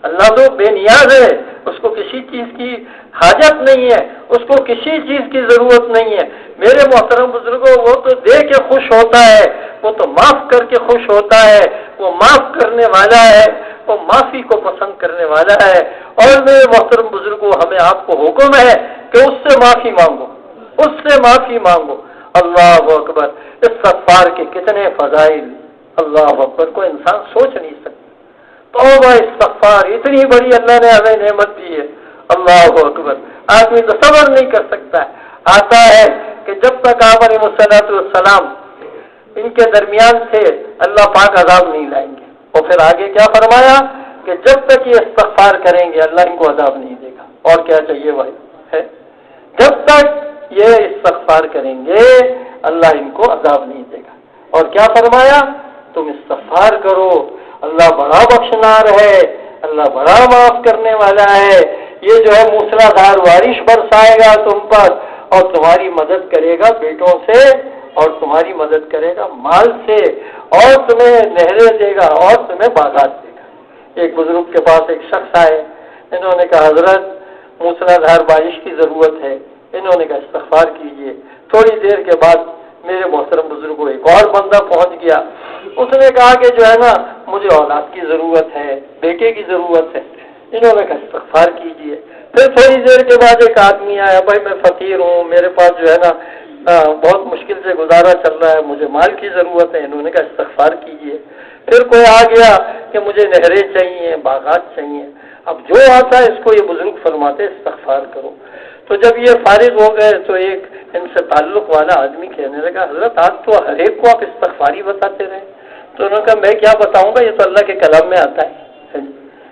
اللہ تو بے نیاز ہے، اس کو کسی چیز کی حاجت نہیں ہے، اس کو کسی چیز کی ضرورت نہیں ہے۔ میرے محترم بزرگوں، وہ تو دے کے خوش ہوتا ہے، وہ تو معاف کر کے خوش ہوتا ہے، وہ معاف کرنے والا ہے، وہ معافی کو پسند کرنے والا ہے۔ اور میرے محترم بزرگوں، ہمیں آپ کو حکم ہے کہ اس سے معافی مانگو، اس سے معافی مانگو۔ اللہ اکبر! استغفار کے کتنے فضائل، اللہ اکبر! کوئی انسان سوچ نہیں سکتا۔ توبہ استغفار اتنی بڑی اللہ نے ہمیں نعمت دی ہے، اللہ اکبر! آدمی تصور نہیں کر سکتا ہے۔ آتا ہے کہ جب تک آپ علیہ السلام ان کے درمیان تھے، اللہ پاک عذاب نہیں لائیں گے۔ اور پھر آگے کیا فرمایا کہ جب تک یہ استغفار کریں گے اللہ ان کو عذاب نہیں دے گا۔ اور کیا چاہیے بھائی؟ ہے جب تک یہ استغفار کریں گے اللہ ان کو عذاب نہیں دے گا۔ اور کیا فرمایا؟ تم استغفار کرو، اللہ بڑا بخشنار ہے، اللہ بڑا معاف کرنے والا ہے۔ یہ جو ہے موسلا دھار بارش برسائے گا تم پر، اور تمہاری مدد کرے گا بیٹوں سے، اور تمہاری مدد کرے گا مال سے، اور تمہیں نہریں دے گا، اور تمہیں باغات دے گا۔ ایک بزرگ کے پاس ایک شخص آئے، انہوں نے کہا حضرت موسلا دھار بارش کی ضرورت ہے۔ انہوں نے کہا استغفار کیجئے۔ تھوڑی دیر کے بعد میرے محترم بزرگوں ایک اور بندہ پہنچ گیا، اس نے کہا کہ جو ہے نا مجھے اولاد کی ضرورت ہے، بیٹے کی ضرورت ہے۔ انہوں نے کہا استغفار کیجئے۔ پھر تھوڑی دیر کے بعد ایک آدمی آیا، بھائی میں فقیر ہوں، میرے پاس جو ہے نا بہت مشکل سے گزارا چل رہا ہے، مجھے مال کی ضرورت ہے۔ انہوں نے کہا استغفار کیجئے۔ پھر کوئی آ گیا کہ مجھے نہریں چاہیے، باغات چاہیے۔ اب جو آتا ہے اس کو یہ بزرگ فرماتے استغفار کرو۔ تو جب یہ فارغ ہو گئے تو ایک ان سے تعلق والا آدمی کہنے لگا حضرت آج تو ہر ایک کو آپ استغفاری بتاتے رہے۔ تو انہوں نے کہا میں کیا بتاؤں گا، یہ تو اللہ کے کلام میں آتا ہے۔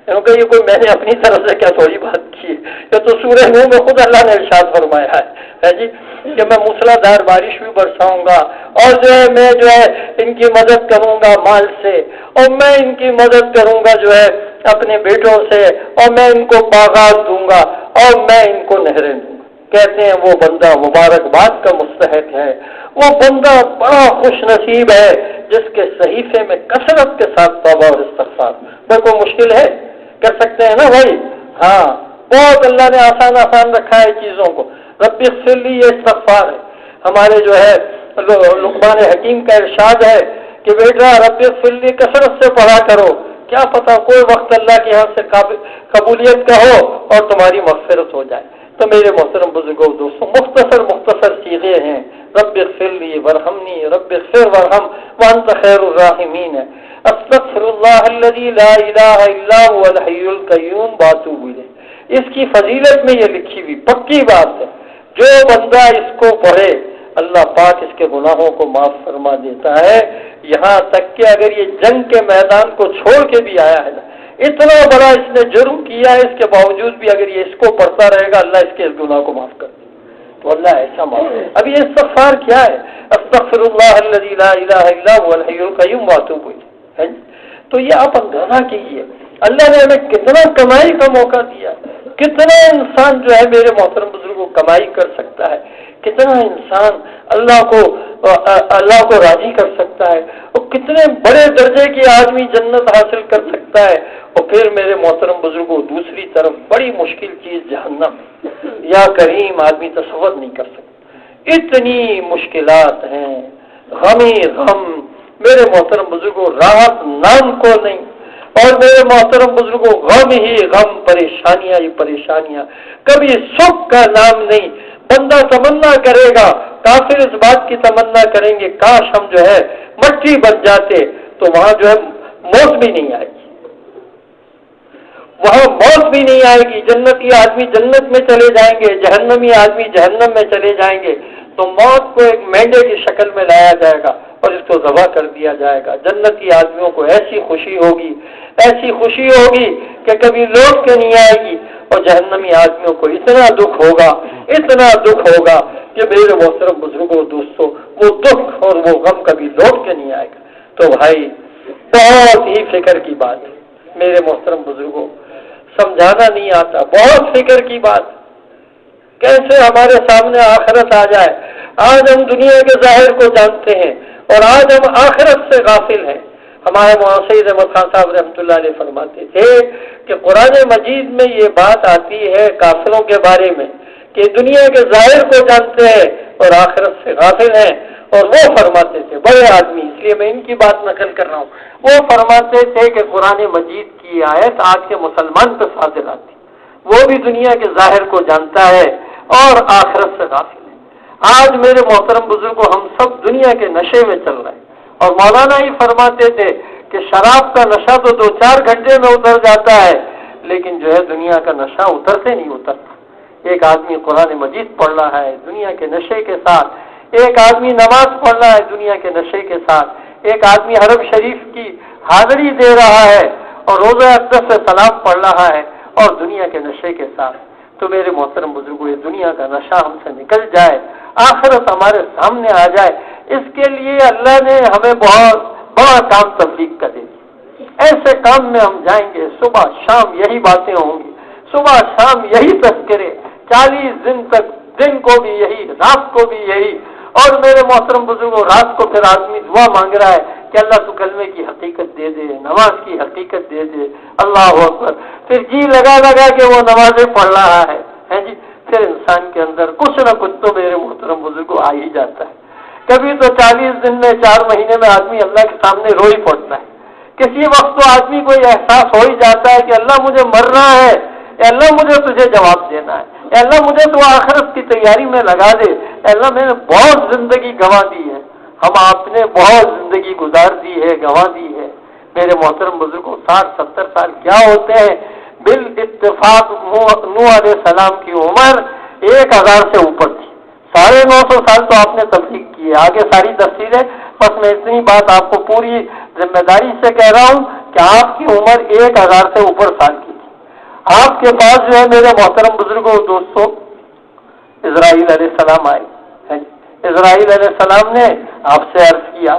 انہوں نے کہا یہ کوئی میں نے اپنی طرف سے کیا تھوڑی بات کی ہے، یہ تو سورہ نوح میں خود اللہ نے ارشاد فرمایا ہے جی کہ میں موسلا دھار بارش بھی برساؤں گا، اور جو ہے میں جو ہے ان کی مدد کروں گا مال سے، اور میں ان کی مدد کروں گا جو ہے اپنے بیٹوں سے، اور میں ان کو باغات دوں گا، اور میں ان کو نہریں دوں گا۔ کہتے ہیں وہ بندہ مبارکباد کا مستحق ہے، وہ بندہ بڑا خوش نصیب ہے جس کے صحیفے میں کثرت کے ساتھ توبہ اور استغفار۔ پر کوئی مشکل ہے؟ کر سکتے ہیں نا بھائی؟ ہاں بہت اللہ نے آسان رکھا ہے چیزوں کو۔ رب اغفر لی یہ استغفار ہے۔ ہمارے جو ہے لقمان حکیم کا ارشاد ہے کہ بیٹا رب اغفر لی کثرت سے پڑھا کرو، کیا پتا کوئی وقت اللہ کے ہاں سے قبولیت کا ہو اور تمہاری مغفرت ہو جائے۔ تو میرے محترم بزرگوں دوستوں، مختصر صیغے ہیں، رب اغفر لی ورحمنی، رب اغفر ورحم وانت خیر الراحمین ہے، استغفر اللہ الذی لا الہ الا هو الحی القیوم واتوب الیہ۔ اس کی فضیلت میں یہ لکھی ہوئی پکی بات ہے، جو بندہ اس کو پڑھے اللہ پاک اس کے گناہوں کو معاف فرما دیتا ہے، یہاں تک کہ اگر یہ جنگ کے میدان کو چھوڑ کے بھی آیا ہے نا، اتنا بڑا اس نے جرم کیا ہے، اس کے باوجود بھی اگر یہ اس کو پڑھتا رہے گا اللہ اس کے اس گناہ کو معاف کر دے، تو اللہ ایسا معاف۔ اب یہ استغفار کیا ہے؟ استغفر اللہ الذی لا الہ الا هو الحی القیوم واتوب الیہ۔ تو یہ آپ اندازہ کیجیے اللہ نے ہمیں کتنا کمائی کا موقع دیا، کتنا انسان جو ہے میرے محترم بزرگوں کمائی کر سکتا ہے، کتنا انسان اللہ کو راضی کر سکتا ہے، اور کتنے بڑے درجے کی آدمی جنت حاصل کر سکتا ہے۔ اور پھر میرے محترم بزرگوں دوسری طرف بڑی مشکل چیز جہنم، یا کریم آدمی تصور نہیں کر سکتا، اتنی مشکلات ہیں، غمی غم میرے محترم بزرگوں، راحت نام کو نہیں، اور میرے محترم بزرگوں غم ہی غم، پریشانیاں ہی پریشانیاں، کبھی سکھ کا نام نہیں۔ بندہ تمنا کرے گا، کافر اس بات کی تمنا کریں گے کاش ہم جو ہے مٹی بن جاتے، تو وہاں جو ہے موت بھی نہیں آئے گی، وہاں موت بھی نہیں آئے گی۔ جنتی آدمی جنت میں چلے جائیں گے، جہنمی آدمی جہنم میں چلے جائیں گے، تو موت کو ایک مینڈے کی شکل میں لایا جائے گا اور اس کو ذبح کر دیا جائے گا۔ جنتی آدمیوں کو ایسی خوشی ہوگی کہ کبھی لوٹ کے نہیں آئے گی، اور جہنمی آدمیوں کو اتنا دکھ ہوگا کہ میرے محترم بزرگوں دوستوں وہ دکھ اور وہ غم کبھی لوٹ کے نہیں آئے گا۔ تو بھائی بہت ہی فکر کی بات ہے میرے محترم بزرگوں، سمجھانا نہیں آتا، بہت فکر کی بات، کیسے ہمارے سامنے آخرت آ جائے۔ آج ہم دنیا کے ظاہر کو جانتے ہیں اور آج ہم آخرت سے غافل ہیں، ہمارے مولانا سید احمد خان صاحب رحمۃ اللہ علیہ فرماتے تھے کہ قرآن مجید میں یہ بات آتی ہے کافروں کے بارے میں کہ دنیا کے ظاہر کو جانتے ہیں اور آخرت سے غافل ہیں، اور وہ فرماتے تھے بڑے آدمی، اس لیے میں ان کی بات نقل کر رہا ہوں، وہ فرماتے تھے کہ قرآن مجید کی آیت آج کے مسلمان پہ فاضل آتی، وہ بھی دنیا کے ظاہر کو جانتا ہے اور آخرت سے غافل ہے۔ آج میرے محترم بزرگوں، ہم سب دنیا کے نشے میں چل رہے ہیں، اور مولانا ہی فرماتے تھے کہ شراب کا نشہ تو 2-4 گھنٹے میں اتر جاتا ہے، لیکن جو ہے دنیا کا نشہ اترتے نہیں اترتا۔ ایک آدمی قرآن مجید پڑھ رہا ہے دنیا کے نشے کے ساتھ، ایک آدمی نماز پڑھ رہا ہے دنیا کے نشے کے ساتھ، ایک آدمی حرم شریف کی حاضری دے رہا ہے اور روزہ اقدس سے سلام پڑھ رہا ہے اور دنیا کے نشے کے ساتھ۔ تو میرے محترم بزرگوں، یہ دنیا کا نشہ ہم سے نکل جائے، آخرت ہمارے سامنے آ جائے، اس کے لیے اللہ نے ہمیں بہت بڑا کام تبلیغ کا دے دیا۔ ایسے کام میں ہم جائیں گے، صبح شام یہی باتیں ہوں گی، صبح شام یہی تذکرے، 40 دن تک، دن کو بھی یہی، رات کو بھی یہی۔ اور میرے محترم بزرگوں، رات کو پھر آدمی دعا مانگ رہا ہے کہ اللہ تو کلمے کی حقیقت دے دے، نماز کی حقیقت دے دے، اللہ اکبر، پھر جی لگا لگا کے وہ نمازیں پڑھ رہا ہے جی، پھر انسان کے اندر کچھ نہ کچھ تو میرے محترم بزرگوں آ ہی جاتا ہے۔ کبھی تو 40 دن میں، 4 مہینے میں آدمی اللہ کے سامنے رو ہی پڑتا ہے، کسی وقت تو آدمی کو یہ احساس ہو ہی جاتا ہے کہ اللہ مجھے مرنا ہے، اے اللہ مجھے تجھے جواب دینا ہے، اے اللہ مجھے تو آخرت کی تیاری میں لگا دے، اے اللہ میں نے بہت زندگی گنوا دی ہے، ہم آپ نے بہت زندگی گزار دی ہے، گنوا دی ہے۔ میرے محترم بزرگوں، 60-70 سال کیا ہوتے ہیں؟ بالاتفاق نوح علیہ السلام کی عمر 1000 سے اوپر تھی، 950 سال تو آپ نے تبلیغ کی ہے، آگے ساری تفصیل ہے، بس میں اتنی بات آپ کو پوری ذمہ داری سے کہہ رہا ہوں کہ آپ کی عمر 1000 سے اوپر سال کی تھی۔ آپ کے پاس جو ہے میرے محترم بزرگوں، دوستوں، اسرائیل علیہ السلام آئے، اسرائیل علیہ السلام نے آپ سے عرض کیا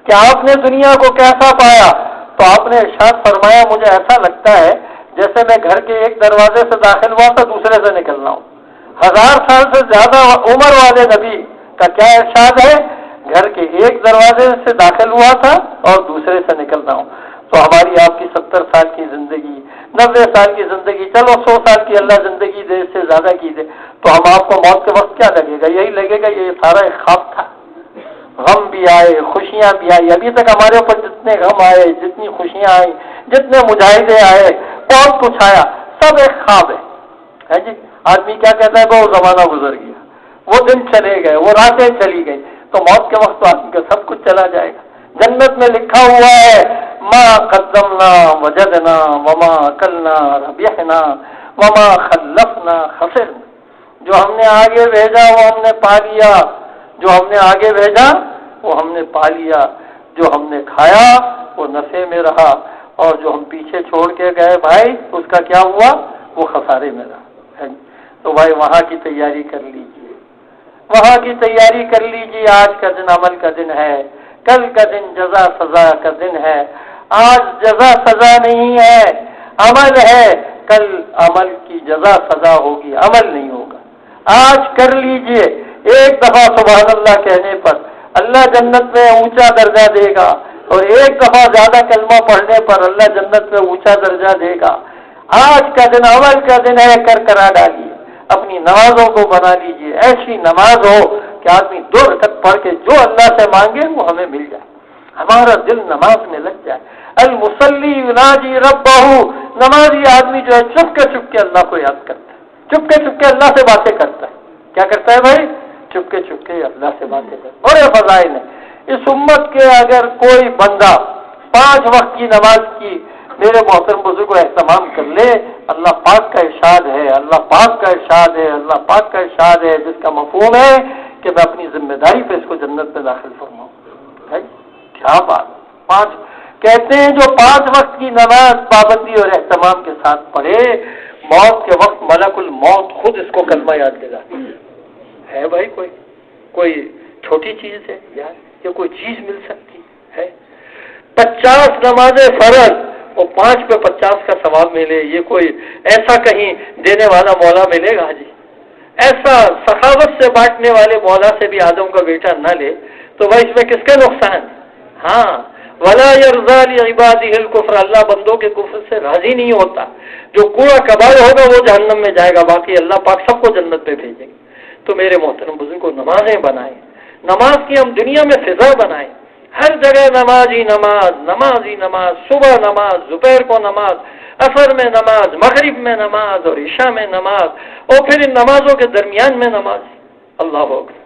کہ آپ نے دنیا کو کیسا پایا؟ تو آپ نے ارشاد فرمایا مجھے ایسا لگتا ہے جیسے میں گھر کے ایک دروازے سے داخل ہوا تھا دوسرے سے نکلنا ہوں۔ 1000 سال سے زیادہ عمر والے نبی کا کیا ارشاد ہے؟ گھر کے ایک دروازے سے داخل ہوا تھا اور دوسرے سے نکلنا ہوں۔ تو ہماری آپ کی 70 سال کی زندگی، 90 سال کی زندگی، چلو 100 سال کی اللہ زندگی دے، اس سے زیادہ کی دے، تو ہم آپ کو موت کے وقت کیا لگے گا؟ یہی لگے گا یہ سارا ایک خواب تھا، غم بھی آئے، خوشیاں بھی آئی، ابھی تک ہمارے اوپر جتنے غم آئے، جتنی خوشیاں آئی، جتنے مجاہدے آئے، بہت کچھ آیا، سب ایک خواب ہے جی۔ آدمی کیا کہتا ہے وہ زمانہ گزر گیا، وہ دن چلے گئے، وہ راتیں چلی گئی، تو موت کے وقت تو آدمی کا سب کچھ چلا جائے گا۔ جنت میں لکھا ہوا ہے ما قدمنا وجدنا وما اکلنا ربحنا وما خلفنا خسرنا، جو ہم نے آگے بھیجا وہ ہم نے پا لیا، جو ہم نے آگے بھیجا وہ ہم نے پا لیا، جو ہم نے کھایا وہ نفع میں رہا، اور جو ہم پیچھے چھوڑ کے گئے بھائی اس کا کیا ہوا؟ وہ خسارے میں رہا۔ تو بھائی وہاں کی تیاری کر لیجئے، وہاں کی تیاری کر لیجئے۔ آج کا دن عمل کا دن ہے، کل کا دن جزا سزا کا دن ہے۔ آج جزا سزا نہیں ہے، عمل ہے، کل عمل کی جزا سزا ہوگی، عمل نہیں ہوگا۔ آج کر لیجئے، ایک دفعہ سبحان اللہ کہنے پر اللہ جنت میں اونچا درجہ دے گا، اور ایک دفعہ زیادہ کلمہ پڑھنے پر اللہ جنت میں اونچا درجہ دے گا۔ آج کا دن عمل کا دن ہے، کرا ڈالیے، اپنی نمازوں کو بنا لیجئے، ایسی نماز ہو کہ آدمی 2 رکعت پڑھ کے جو اللہ سے مانگے وہ ہمیں مل جائے، ہمارا دل نماز میں لگ جائے۔ المصلی یناجی ربہ، نمازی آدمی جو ہے چپ کے اللہ کو یاد کرتا ہے، چپ کے اللہ سے باتیں کرتا ہے۔ کیا کرتا ہے بھائی؟ چپ کے اللہ سے باتیں کرتا ہے۔ اور یہ فضائل ہے اس امت کے، اگر کوئی بندہ 5 وقت کی نماز کی میرے محترم بزرگ کو اہتمام کر لے، اللہ پاک کا ارشاد ہے، اللہ پاک کا ارشاد ہے، اللہ پاک کا ارشاد ہے، جس کا مفہوم ہے کہ میں اپنی ذمہ داری پہ اس کو جنت میں داخل فرماؤں۔ کیا بات! 5 کہتے ہیں جو 5 وقت کی نماز پابندی اور اہتمام کے ساتھ پڑھے، موت کے وقت ملک الموت خود اس کو کلمہ یاد دلاتی ہے۔ بھائی کوئی چھوٹی چیز ہے یار، یا کوئی چیز مل سکتی ہے؟ 50 نمازیں فرض اور 5 پہ 50 کا ثواب ملے، یہ کوئی ایسا کہیں دینے والا مولا ملے گا جی؟ ایسا سخاوت سے بانٹنے والے مولا سے بھی آدم کا بیٹا نہ لے تو بھائی اس میں کس کا نقصان ہے؟ ہاں، ولا یرضی لعبادہ الکفر، اللہ بندوں کے کفر سے راضی نہیں ہوتا. جو کوڑا کباڑ ہوگا وہ جہنم میں جائے گا، باقی اللہ پاک سب کو جنت پہ بھیجیں گے. تو میرے محترم بزرگوں، نمازیں بنائیں، نماز کی ہم دنیا میں فضا بنائیں. ہر جگہ نماز ہی نماز، نماز ہی نماز، صبح نماز، دوپہر کو نماز، عصر میں نماز، مغرب میں نماز اور عشاء میں نماز، اور پھر ان نمازوں کے درمیان میں نماز. اللہ اکبر.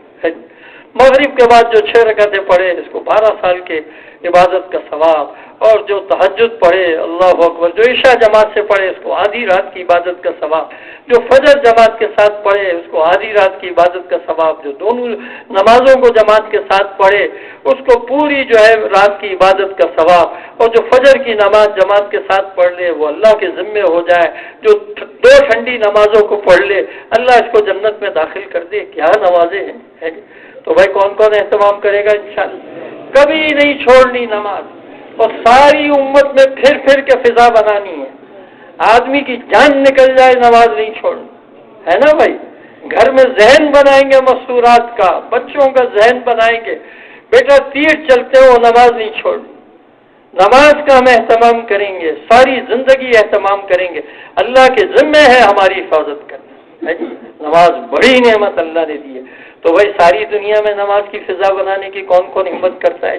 مغرب کے بعد جو 6 رکعتیں پڑھے اس کو 12 سال کے عبادت کا ثواب، اور جو تہجد پڑھے اللہ اکبر، جو عشاء جماعت سے پڑھے اس کو آدھی رات کی عبادت کا ثواب، جو فجر جماعت کے ساتھ پڑھے اس کو آدھی رات کی عبادت کا ثواب، جو دونوں نمازوں کو جماعت کے ساتھ پڑھے اس کو پوری جو ہے رات کی عبادت کا ثواب، اور جو فجر کی نماز جماعت کے ساتھ پڑھ لے وہ اللہ کے ذمے ہو جائے. جو 2 ٹھنڈی نمازوں کو پڑھ لے اللہ اس کو جنت میں داخل کر دے. کیا نمازیں ہیں. تو بھائی کون کون اہتمام کرے گا؟ انشاءاللہ کبھی نہیں چھوڑنی نماز، اور ساری امت میں پھر پھر کے فضا بنانی ہے. آدمی کی جان نکل جائے نماز نہیں چھوڑنی ہے نا بھائی. گھر میں ذہن بنائیں گے مستورات کا، بچوں کا ذہن بنائیں گے، بیٹا تیر چلتے ہو نماز نہیں چھوڑنی. نماز کا ہم اہتمام کریں گے، ساری زندگی اہتمام کریں گے. اللہ کے ذمے ہے ہماری حفاظت کرنا. نماز بڑی نعمت اللہ نے دی ہے. تو بھائی ساری دنیا میں نماز کی فضا بنانے کی کون کون ہمت کرتا ہے؟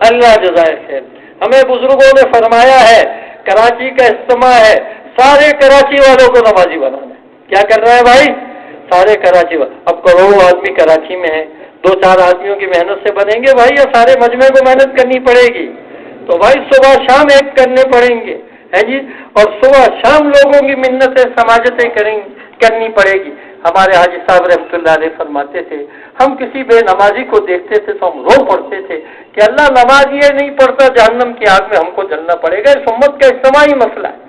اللہ جزائے خیر. ہمیں بزرگوں نے فرمایا ہے، کراچی کا اجتماع ہے، سارے کراچی والوں کو نمازی بنانا ہے. کیا کر رہا ہے بھائی؟ سارے کراچی والے. اب کروڑوں آدمی کراچی میں ہیں، 2-4 آدمیوں کی محنت سے بنیں گے بھائی، یا سارے مجمع کو محنت کرنی پڑے گی؟ تو بھائی صبح شام ایک کرنے پڑیں گے ہے جی، اور صبح شام لوگوں کی منتیں سماجتیں کرنی پڑے گی. ہمارے حاجی صاحب رحمۃ اللہ علیہ فرماتے تھے، ہم کسی بے نمازی کو دیکھتے تھے تو ہم رو پڑتے تھے کہ اللہ نماز یہ نہیں پڑھتا جہنم کی آگ میں ہم کو جلنا پڑے گا. اس امت کا اجتماعی مسئلہ ہے.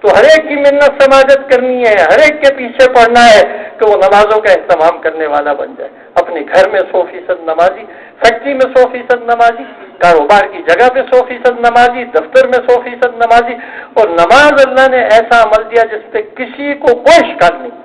تو ہر ایک کی منت سماجت کرنی ہے، ہر ایک کے پیچھے پڑھنا ہے کہ وہ نمازوں کا اہتمام کرنے والا بن جائے. اپنے گھر میں 100% نمازی، فیکٹری میں 100% نمازی، کاروبار کی جگہ پہ 100% نمازی، دفتر میں 100% نمازی. اور نماز اللہ نے ایسا عمل دیا جس پہ کسی کو کوئی شکایت نہیں.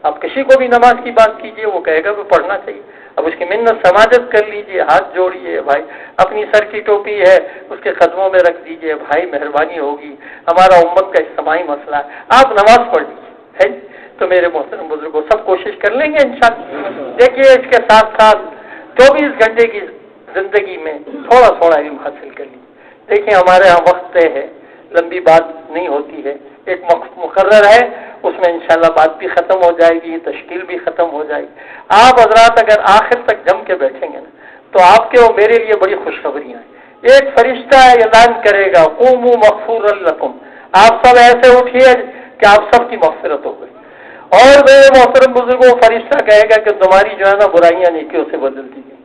آپ کسی کو بھی نماز کی بات کیجئے وہ کہے گا کہ پڑھنا چاہیے. اب اس کی منت سماجت کر لیجئے، ہاتھ جوڑیے بھائی، اپنی سر کی ٹوپی ہے اس کے قدموں میں رکھ دیجئے بھائی، مہربانی ہوگی. ہمارا امت کا اجتماعی مسئلہ ہے، آپ نماز پڑھ لیجیے. تو میرے محترم بزرگوں سب کوشش کر لیں گے انشاءاللہ. دیکھیے اس کے ساتھ ساتھ 24 گھنٹے کی زندگی میں تھوڑا تھوڑا علم حاصل کر لیجیے. دیکھیں ہمارے یہاں وقت طے ہے، لمبی بات نہیں ہوتی ہے، ایک وقت مقرر ہے، اس میں انشاءاللہ بات بھی ختم ہو جائے گی، تشکیل بھی ختم ہو جائے گی. آپ حضرات اگر آخر تک جم کے بیٹھیں گے نا تو آپ کے اور میرے لیے بڑی خوشخبریاں ہیں. ایک فرشتہ اعلان کرے گا قوموا مغفورا لکم، آپ سب ایسے اٹھیے کہ آپ سب کی مغفرت ہو گئی. اور میرے محترم بزرگوں فرشتہ کہے گا کہ تمہاری جو ہے نا برائیاں نیکیوں سے بدل دی گئی.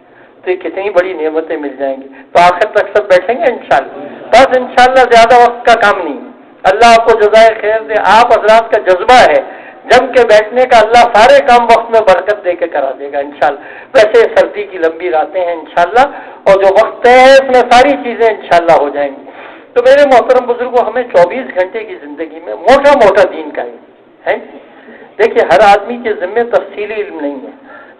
تو یہ کتنی بڑی نعمتیں مل جائیں گی. تو آخر تک سب بیٹھیں گے انشاءاللہ. بس انشاءاللہ زیادہ وقت کا کام نہیں ہے. اللہ آپ کو جزائے خیر دے. آپ حضرات کا جذبہ ہے جم کے بیٹھنے کا، اللہ سارے کام وقت میں برکت دے کے کرا دے گا انشاءاللہ. ویسے سردی کی لمبی راتیں ہیں انشاءاللہ، اور جو وقت ہے اس میں ساری چیزیں انشاءاللہ ہو جائیں گی. تو میرے محترم بزرگوں ہمیں 24 گھنٹے کی زندگی میں موٹا موٹا دین کا ہے. دیکھیے ہر آدمی کے ذمے تفصیلی علم نہیں ہے.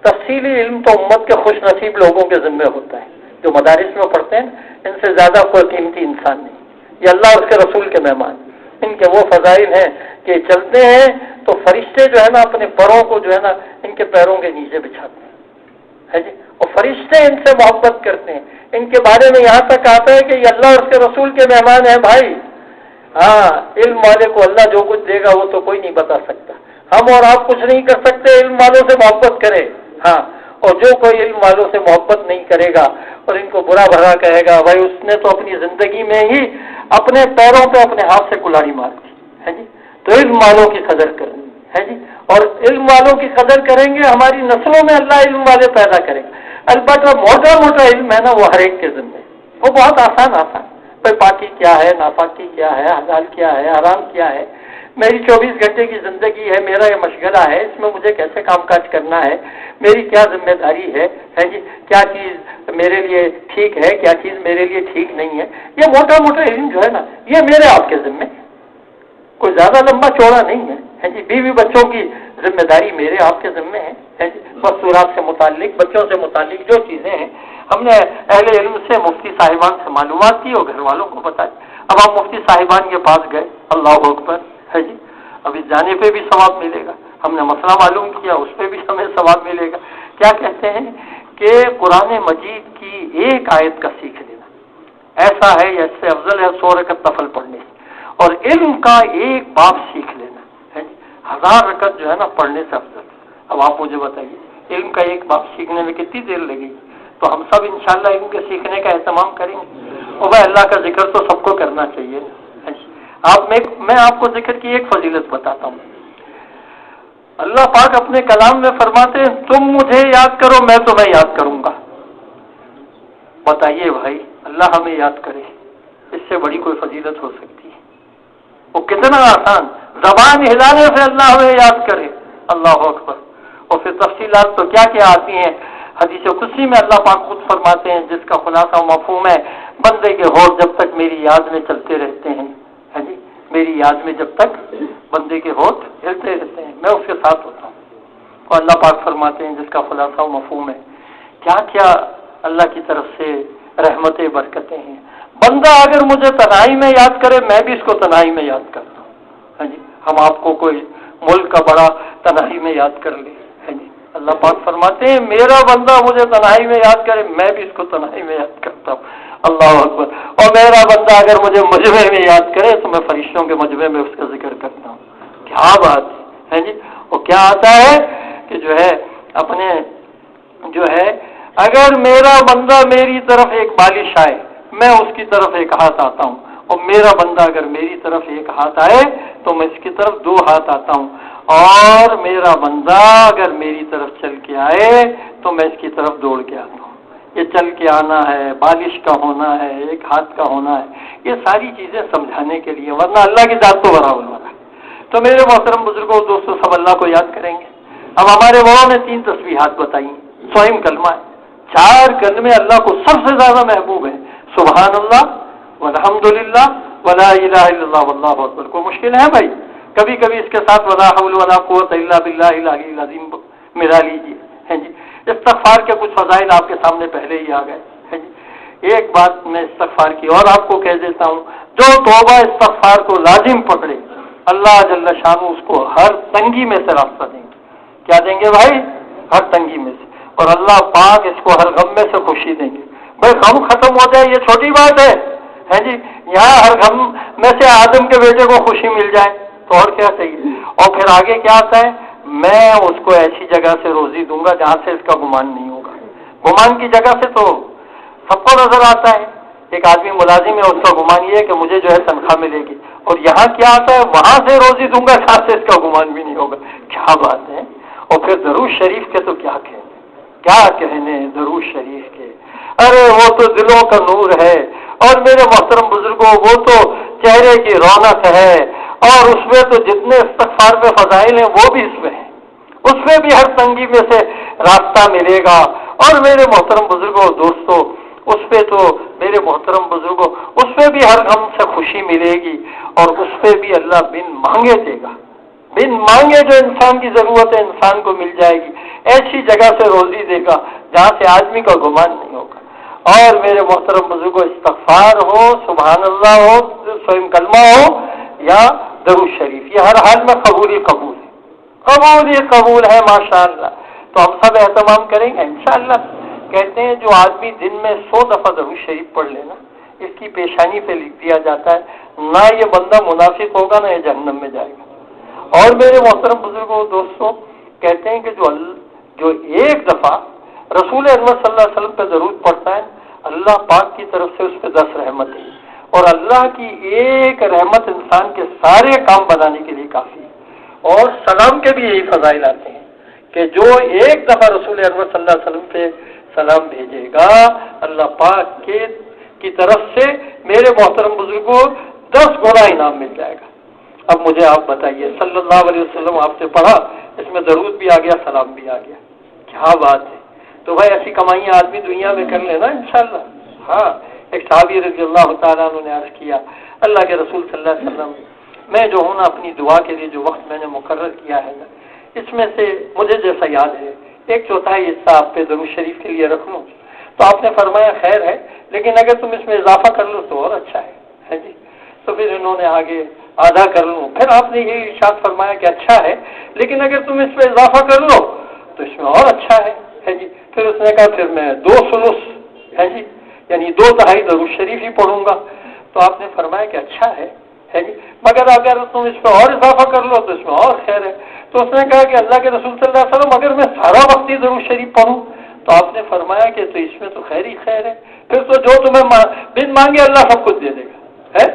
تفصیلی علم تو امت کے خوش نصیب لوگوں کے ذمے ہوتا ہے جو مدارس میں پڑھتے ہیں. ان سے زیادہ کوئی قیمتی انسان نہیں. یہ اللہ اور اس کے رسول کے مہمان، ان کے وہ فضائل ہیں کہ چلتے ہیں تو فرشتے جو ہے نا اپنے پروں کو جو ہے نا ان کے پیروں کے نیچے بچھاتے ہیں جی. اور فرشتے ان سے محبت کرتے ہیں. ان کے بارے میں یہاں تک آتا ہے کہ یہ اللہ اور اس کے رسول کے مہمان ہیں بھائی. ہاں علم والے کو اللہ جو کچھ دے گا وہ تو کوئی نہیں بتا سکتا. ہم اور آپ کچھ نہیں کر سکتے. علم والوں سے محبت کرے. ہاں، اور جو کوئی علم والوں سے محبت نہیں کرے گا اور ان کو برا بھلا کہے گا بھائی اس نے تو اپنی زندگی میں ہی اپنے پیروں پہ اپنے ہاتھ سے کلاڑی مار دی ہے جی. تو علم والوں کی قدر کرنی ہے جی. اور علم والوں کی قدر کریں گے ہماری نسلوں میں اللہ علم والے پیدا کرے گا. البتہ موٹا موٹا علم ہے نا وہ ہر ایک کے ذمہ، وہ بہت آسان بھائی پاکی کیا ہے، ناپاکی کیا ہے، حلال کیا ہے، حرام کیا ہے. میری 24 گھنٹے کی زندگی ہے، میرا یہ مشغلہ ہے، اس میں مجھے کیسے کام کاج کرنا ہے، میری کیا ذمہ داری ہے جی، کیا چیز میرے لیے ٹھیک ہے، کیا چیز میرے لیے ٹھیک نہیں ہے. یہ موٹا موٹا علم جو ہے نا یہ میرے آپ کے ذمہ، کوئی زیادہ لمبا چوڑا نہیں ہے جی. بیوی بچوں کی ذمہ داری میرے آپ کے ذمے ہے مستورات سے متعلق، بچوں سے متعلق جو چیزیں ہیں ہم نے اہل علم سے، مفتی صاحبان سے معلومات کی اور گھر والوں کو بتائی۔ اب آپ مفتی صاحبان کے پاس گئے، اللہ اکبر ہے جی، اب اس جانے پہ بھی ثواب ملے گا، ہم نے مسئلہ معلوم کیا اس پہ بھی ہمیں ثواب ملے گا۔ کیا کہتے ہیں کہ قرآن مجید کی ایک آیت کا سیکھ لینا ایسا ہے یا اس سے افضل ہے 100 رکعت نفل پڑھنے سے، اور علم کا ایک باب سیکھ لینا ہے 1000 رکعت جو ہے نا پڑھنے سے افضل۔ اب آپ مجھے بتائیے علم کا ایک باب سیکھنے میں کتنی دیر لگے گی؟ تو ہم سب انشاءاللہ علم کے سیکھنے کا اہتمام کریں گے، اور بھائی اللہ کا ذکر تو سب کو کرنا چاہیے۔ میں آپ کو ذکر کی ایک فضیلت بتاتا ہوں۔ اللہ پاک اپنے کلام میں فرماتے ہیں تم مجھے یاد کرو میں تمہیں یاد کروں گا۔ بتائیے بھائی اللہ ہمیں یاد کرے، اس سے بڑی کوئی فضیلت ہو سکتی ہے؟ وہ کتنا آسان، زبان ہلانے سے اللہ ہمیں یاد کرے، اللہ اکبر۔ اور پھر تفصیلات تو کیا کیا آتی ہیں، حدیث قدسی میں اللہ پاک خود فرماتے ہیں جس کا خلاصہ و مفہوم ہے بندے کے ہونٹ جب تک میری یاد میں چلتے رہتے ہیں، ہے جی، میری یاد میں جب تک بندے کے ہونٹ ہلتے رہتے ہیں میں اس کے ساتھ ہوتا ہوں۔ اور اللہ پاک فرماتے ہیں جس کا خلاصہ و مفہوم ہے کیا کیا اللہ کی طرف سے رحمتیں برکتیں ہیں۔ بندہ اگر مجھے تنہائی میں یاد کرے میں بھی اس کو تنہائی میں یاد کرتا ہوں، ہاں جی۔ ہم آپ کو کوئی ملک کا بڑا تنہائی میں یاد کر لے، ہے جی، اللہ پاک فرماتے ہیں میرا بندہ مجھے تنہائی میں یاد کرے میں بھی اس کو تنہائی میں یاد کرتا ہوں، اللہ اکبر۔ اور میرا بندہ اگر مجھے مجمع میں یاد کرے تو میں فرشتوں کے مجمع میں اس کا ذکر کرتا ہوں۔ کیا بات ہے جی۔ اور کیا آتا ہے کہ جو ہے اپنے جو ہے اگر میرا بندہ میری طرف ایک بالش آئے میں اس کی طرف ایک ہاتھ آتا ہوں، اور میرا بندہ اگر میری طرف ایک ہاتھ آئے تو میں اس کی طرف 2 ہاتھ آتا ہوں، اور میرا بندہ اگر میری طرف چل کے آئے تو میں اس کی طرف دوڑ کے آتا ہوں۔ یہ چل کے آنا ہے، بالش کا ہونا ہے، ایک ہاتھ کا ہونا ہے، یہ ساری چیزیں سمجھانے کے لیے، ورنہ اللہ کی ذات تو برابر والا ہے۔ تو میرے محترم بزرگوں دوستوں سب اللہ کو یاد کریں گے۔ اب ہمارے بڑوں نے 3 تسبیحات بتائی، سوئم کلمہ ہے، 4 کلمے اللہ کو سب سے زیادہ محبوب ہیں، سبحان اللہ والحمدللہ ولا الہ الا اللہ واللہ اکبر۔ کوئی مشکل ہے بھائی؟ کبھی کبھی اس کے ساتھ ولا حول ولا قوت الا باللہ العلی العظیم ملا لیجیے، ہے جی۔ استغفار کے کچھ فضائل آپ کے سامنے پہلے ہی آ گئے، ہے جی۔ ایک بات میں استغفار کی اور آپ کو کہہ دیتا ہوں، جو توبہ استغفار کو لازم پکڑے اللہ جل شانہ اس کو ہر تنگی میں سے راستہ دیں گے۔ کیا دیں گے بھائی؟ ہر تنگی میں سے، اور اللہ پاک اس کو ہر غم میں سے خوشی دیں گے۔ بھائی غم ختم ہو جائے یہ چھوٹی بات ہے جی، یہاں ہر غم میں سے آدم کے بیٹے کو خوشی مل جائے تو اور کیا چاہیے۔ اور پھر آگے کیا آتا ہے، میں اس کو ایسی جگہ سے روزی دوں گا جہاں سے اس کا گمان نہیں ہوگا۔ گمان کی جگہ سے تو سب کو نظر آتا ہے، ایک آدمی ملازم ہے اس کا گمان یہ ہے کہ مجھے جو ہے تنخواہ ملے گی، اور یہاں کیا آتا ہے وہاں سے روزی دوں گا جہاں سے اس کا گمان بھی نہیں ہوگا۔ کیا بات ہے۔ اور پھر درود شریف کے تو کیا کہنے درود شریف کے، ارے وہ تو دلوں کا نور ہے، اور میرے محترم بزرگوں وہ تو چہرے کی رونق ہے، اور اس میں تو جتنے استغفار میں فضائل ہیں وہ بھی اس میں ہیں، اس میں بھی ہر تنگی میں سے راستہ ملے گا۔ اور میرے محترم بزرگوں دوستوں اس پہ تو میرے محترم بزرگوں اس پہ بھی ہر غم سے خوشی ملے گی، اور اس پہ بھی اللہ بن مانگے دے گا، بن مانگے جو انسان کی ضرورت ہے انسان کو مل جائے گی، ایسی جگہ سے روزی دے گا جہاں سے آدمی کا گمان نہیں ہوگا۔ اور میرے محترم بزرگوں استغفار ہو، سبحان اللہ ہو، سوئم کلمہ ہو یا درود شریف، یہ ہر حال میں قبول ہی قبول ہے ماشاءاللہ۔ تو ہم سب اہتمام کریں گے انشاءاللہ۔ کہتے ہیں جو آدمی دن میں 100 دفعہ درود شریف پڑھ لینا اس کی پیشانی پہ لکھ دیا جاتا ہے نہ یہ بندہ منافق ہوگا نہ یہ جہنم میں جائے گا۔ اور میرے محترم بزرگوں دوستوں کہتے ہیں کہ جو ایک دفعہ رسول اکرم صلی اللہ علیہ وسلم پہ درود پڑھتا ہے اللہ پاک کی طرف سے اس پہ 10 رحمت ہے، اور اللہ کی ایک رحمت انسان کے سارے کام بنانے کے لیے کافی ہے۔ اور سلام کے بھی یہی فضائل آتے ہیں کہ جو ایک دفعہ رسول اکرم صلی اللہ علیہ وسلم پہ سلام بھیجے گا اللہ پاک کی طرف سے میرے محترم بزرگوں 10 گنا انعام مل جائے گا۔ اب مجھے آپ بتائیے صلی اللہ علیہ وسلم آپ سے پڑھا، اس میں درود بھی آ گیا سلام بھی آ گیا، کیا بات ہے۔ تو بھائی ایسی کمائیاں آدمی دنیا میں کر لینا انشاءاللہ۔ ہاں ایک صحابی رضی اللہ تعالیٰ عنہ نے عرض کیا اللہ کے رسول صلی اللہ علیہ وسلم میں جو ہوں نا اپنی دعا کے لیے جو وقت میں نے مقرر کیا ہے نا اس میں سے مجھے جیسا یاد ہے 1/4 حصہ آپ پہ درود شریف کے لیے رکھ لوں، تو آپ نے فرمایا خیر ہے، لیکن اگر تم اس میں اضافہ کر لو تو اور اچھا ہے جی۔ تو پھر انہوں نے آگے آدھا کر لوں، پھر آپ نے یہ ارشاد فرمایا کہ اچھا ہے، لیکن اگر تم اس پہ اضافہ کر لو تو اس میں اور اچھا ہے جی۔ پھر اس نے کہا پھر میں 2 ثلث ہے جی، یعنی 2/3 درود شریف ہی پڑھوں گا۔ تو آپ نے فرمایا کہ اچھا ہے جی، مگر اگر تم اس پہ اور اضافہ کر لو تو اس میں اور خیر ہے۔ تو اس نے کہا کہ اللہ کے رسول صلی اللہ علیہ وسلم اگر میں سارا وقت ہی درود شریف پڑھوں، تو آپ نے فرمایا کہ تو اس میں تو خیر ہی خیر ہے، پھر تو جو تمہیں بن مانگے اللہ سب کچھ دے دے گا، ہے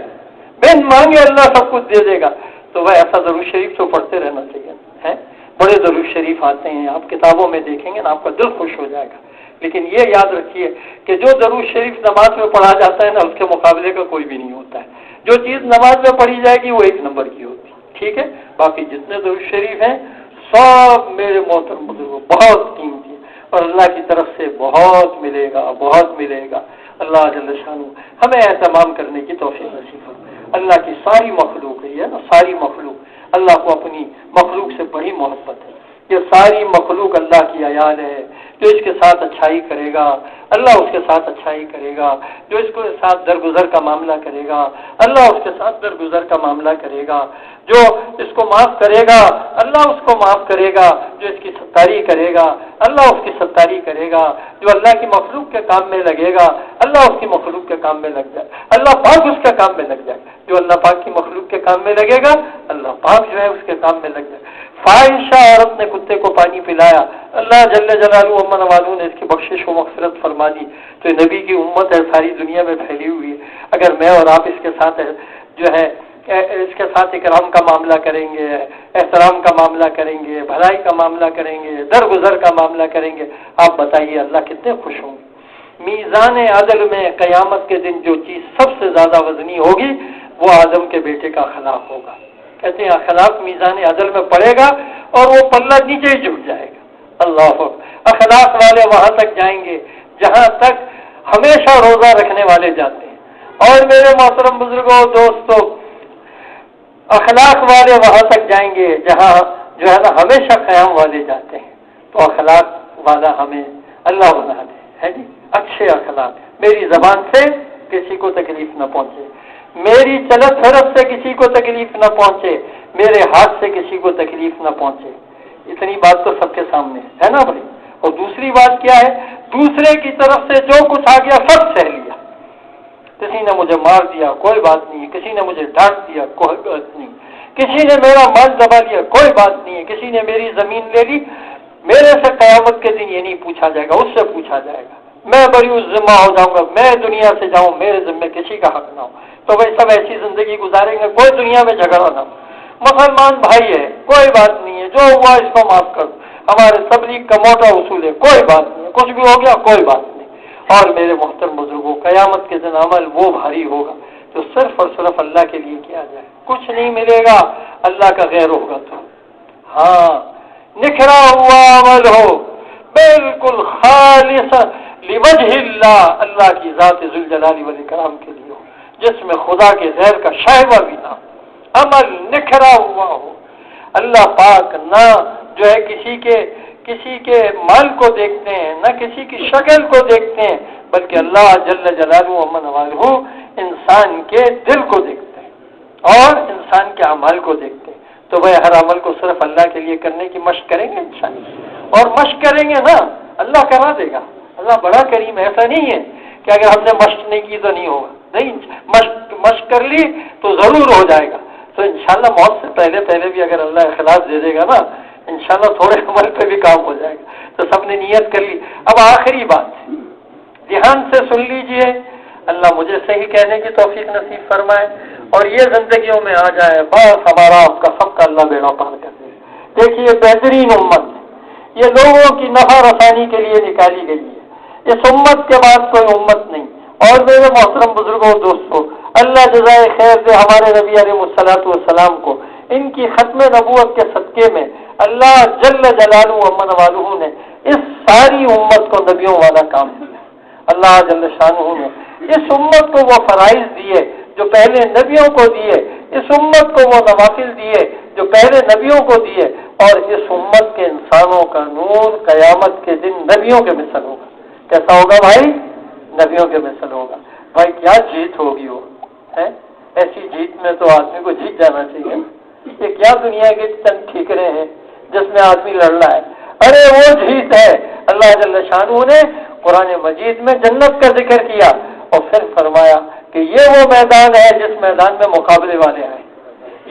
بن مانگے اللہ سب کچھ دے دے گا۔ تو وہ ایسا درود شریف تو پڑھتے رہنا چاہیے ہے۔ بڑے درود شریف آتے ہیں، آپ کتابوں میں دیکھیں گے نا، آپ کا دل خوش ہو جائے گا۔ لیکن یہ یاد رکھیے کہ جو درود شریف نماز میں پڑھا جاتا ہے نا، اس کے مقابلے کا کوئی بھی نہیں ہوتا ہے۔ جو چیز نماز میں پڑھی جائے گی وہ 1 نمبر کی ہوتی ہے، ٹھیک ہے۔ باقی جتنے درود شریف ہیں سب میرے محترم بزرگوں بہت قیمتی ہے، اور اللہ کی طرف سے بہت ملے گا، بہت ملے گا۔ اللہ جل شانہ ہمیں اہتمام کرنے کی توفیق نصیب فرمائے۔ اللہ کی ساری مخلوق ہے نا، ساری مخلوق، اللہ کو اپنی مخلوق سے بڑی محبت ہے۔ یہ ساری مخلوق اللہ کی عیال ہے، جو اس کے ساتھ اچھائی کرے گا اللہ اس کے ساتھ اچھائی کرے گا، جو اس کے ساتھ درگزر کا معاملہ کرے گا اللہ اس کے ساتھ درگزر کا معاملہ کرے گا، جو اس کو معاف کرے گا اللہ اس کو معاف کرے گا، جو اس کی ستاری کرے گا اللہ اس کی ستاری کرے گا، جو اللہ کی مخلوق کے کام میں لگے گا اللہ اس کی مخلوق کے کام میں لگ جائے، اللہ پاک اس کے کام میں لگ جائے، جو اللہ پاک کی مخلوق کے کام میں لگے گا اللہ پاک جو ہے اس کے کام میں لگ جائے۔ فاحشہ عورت نے کتے کو پانی پلایا، اللہ جل جلالہ امن والوں نے اس کی بخشش و مغفرت فرما دی، تو نبی کی امت ہے ساری دنیا میں پھیلی ہوئی ہے۔ اگر میں اور آپ اس کے ساتھ جو ہے اس کے ساتھ اکرام کا معاملہ کریں گے، احترام کا معاملہ کریں گے، بھلائی کا معاملہ کریں گے، درگزر کا معاملہ کریں گے، آپ بتائیے اللہ کتنے خوش ہوں گے۔ میزان عدل میں قیامت کے دن جو چیز سب سے زیادہ وزنی ہوگی وہ آدم کے بیٹے کا اخلاق ہوگا۔ کہتے ہیں اخلاق میزان عدل میں پڑے گا اور وہ پلہ نیچے ہی جھک جائے گا۔ اللہ اخلاق والے وہاں تک جائیں گے جہاں تک ہمیشہ روزہ رکھنے والے جاتے ہیں۔ اور میرے محترم بزرگوں دوستوں، اخلاق والے وہاں تک جائیں گے جہاں جو ہے نا ہمیشہ قیام والے جاتے ہیں۔ تو اخلاق والا ہمیں اللہ بنا دے ہے جی، اچھے اخلاق، میری زبان سے کسی کو تکلیف نہ پہنچے، میری چلت پھرت سے کسی کو تکلیف نہ پہنچے، میرے ہاتھ سے کسی کو تکلیف نہ پہنچے۔ اتنی بات تو سب کے سامنے ہے نا بھائی۔ اور دوسری بات کیا ہے، دوسرے کی طرف سے جو کچھ آ گیا سب سہ لیا۔ کسی نے مجھے مار دیا کوئی بات نہیں ہے، کسی نے مجھے ڈانٹ دیا کوئی بات نہیں، کسی نے میرا مال دبا لیا کوئی بات نہیں ہے، کسی نے میری زمین لے لی، میرے سے قیامت کے دن یہ نہیں پوچھا جائے گا، اس سے پوچھا جائے گا۔ میں بری اس ذمہ ہو جاؤں گا، میں دنیا سے جاؤں، میرے ذمہ کسی کا حق نہ ہو۔ تو بھائی سب ایسی زندگی گزاریں گے، کوئی دنیا میں جھگڑا نہ ہو، مسلمان بھائی ہے کوئی بات نہیں ہے، جو ہوا اس کو معاف کر دو، ہمارے تبلیغ کا موٹا اصول ہے کوئی بات نہیں ہے، کچھ بھی ہو گیا کوئی بات نہیں۔ اور میرے محترم بزرگوں قیامت کے دن عمل وہ بھاری ہوگا جو صرف اور صرف اللہ کے لیے کیا جائے، کچھ نہیں ملے گا اللہ کا غیر ہوگا تو ہاں نکھرا ہوا عمل ہو بالکل خالص لوجہ اللہ، اللہ کی ذات ذوالجلال والاکرام کے لیے ہو، جس میں خدا کے غیر کا شائبہ بھی نہ ہو، عمل نکھرا ہوا ہو، اللہ پاک نہ جو ہے کسی کے مال کو دیکھتے ہیں نہ کسی کی شکل کو دیکھتے ہیں، بلکہ اللہ جل جلالہ ومن والہ انسان کے دل کو دیکھتے ہیں اور انسان کے اعمال کو دیکھتے ہیں۔ تو وہ ہر عمل کو صرف اللہ کے لیے کرنے کی مشق کریں گے انشاءاللہ، اور مشق کریں گے نا اللہ کرا دے گا۔ اللہ بڑا کریم، ایسا نہیں ہے کہ اگر ہم نے مشق نہیں کی تو نہیں ہوگا، نہیں، مشق کر لی تو ضرور ہو جائے گا۔ تو انشاءاللہ موت سے پہلے بھی اگر اللہ اخلاص دے دے گا نا انشاءاللہ تھوڑے عمل پہ بھی کام ہو جائے گا۔ تو سب نے نیت کر لی۔ اب آخری بات دھیان سے سن لیجئے، اللہ مجھے صحیح کہنے کی توفیق نصیب فرمائے اور یہ زندگیوں میں آ جائے، بس ہمارا آپ کا سب کا اللہ بیڑا پار کر دے۔ دیکھیے بہترین امت یہ لوگوں کی نفع رسانی کے لیے نکالی گئی ہے، اس امت کے بعد کوئی امت نہیں۔ اور میرے محترم بزرگوں دوستوں، اللہ جزائے خیر دے ہمارے نبی علیہ الصلوۃ والسلام کو، ان کی ختم نبوت کے صدقے میں اللہ جل جلالہ ومن والہ نے اس ساری امت کو نبیوں والا کام دیا۔ اللہ جل شانہ نے اس امت کو وہ فرائض دیے جو پہلے نبیوں کو دیے، اس امت کو وہ نوافل دیے جو پہلے نبیوں کو دیے، اور اس امت کے انسانوں کا نور قیامت کے دن نبیوں کے مثل ہوگا۔ کیسا ہوگا بھائی؟ نبیوں کے مثل ہوگا۔ بھائی کیا جیت ہوگی وہ ہے؟ ایسی جیت میں تو آدمی کو جیت جانا چاہیے۔ یہ کیا دنیا کے چند ٹھیکرے ہیں جس میں آدمی لڑ رہا ہے؟ ارے وہ جیت ہے۔ اللہ جل شانہ نے قرآن مجید میں جنت کا ذکر کیا اور پھر فرمایا کہ یہ وہ میدان ہے جس میدان میں مقابلے والے آئے،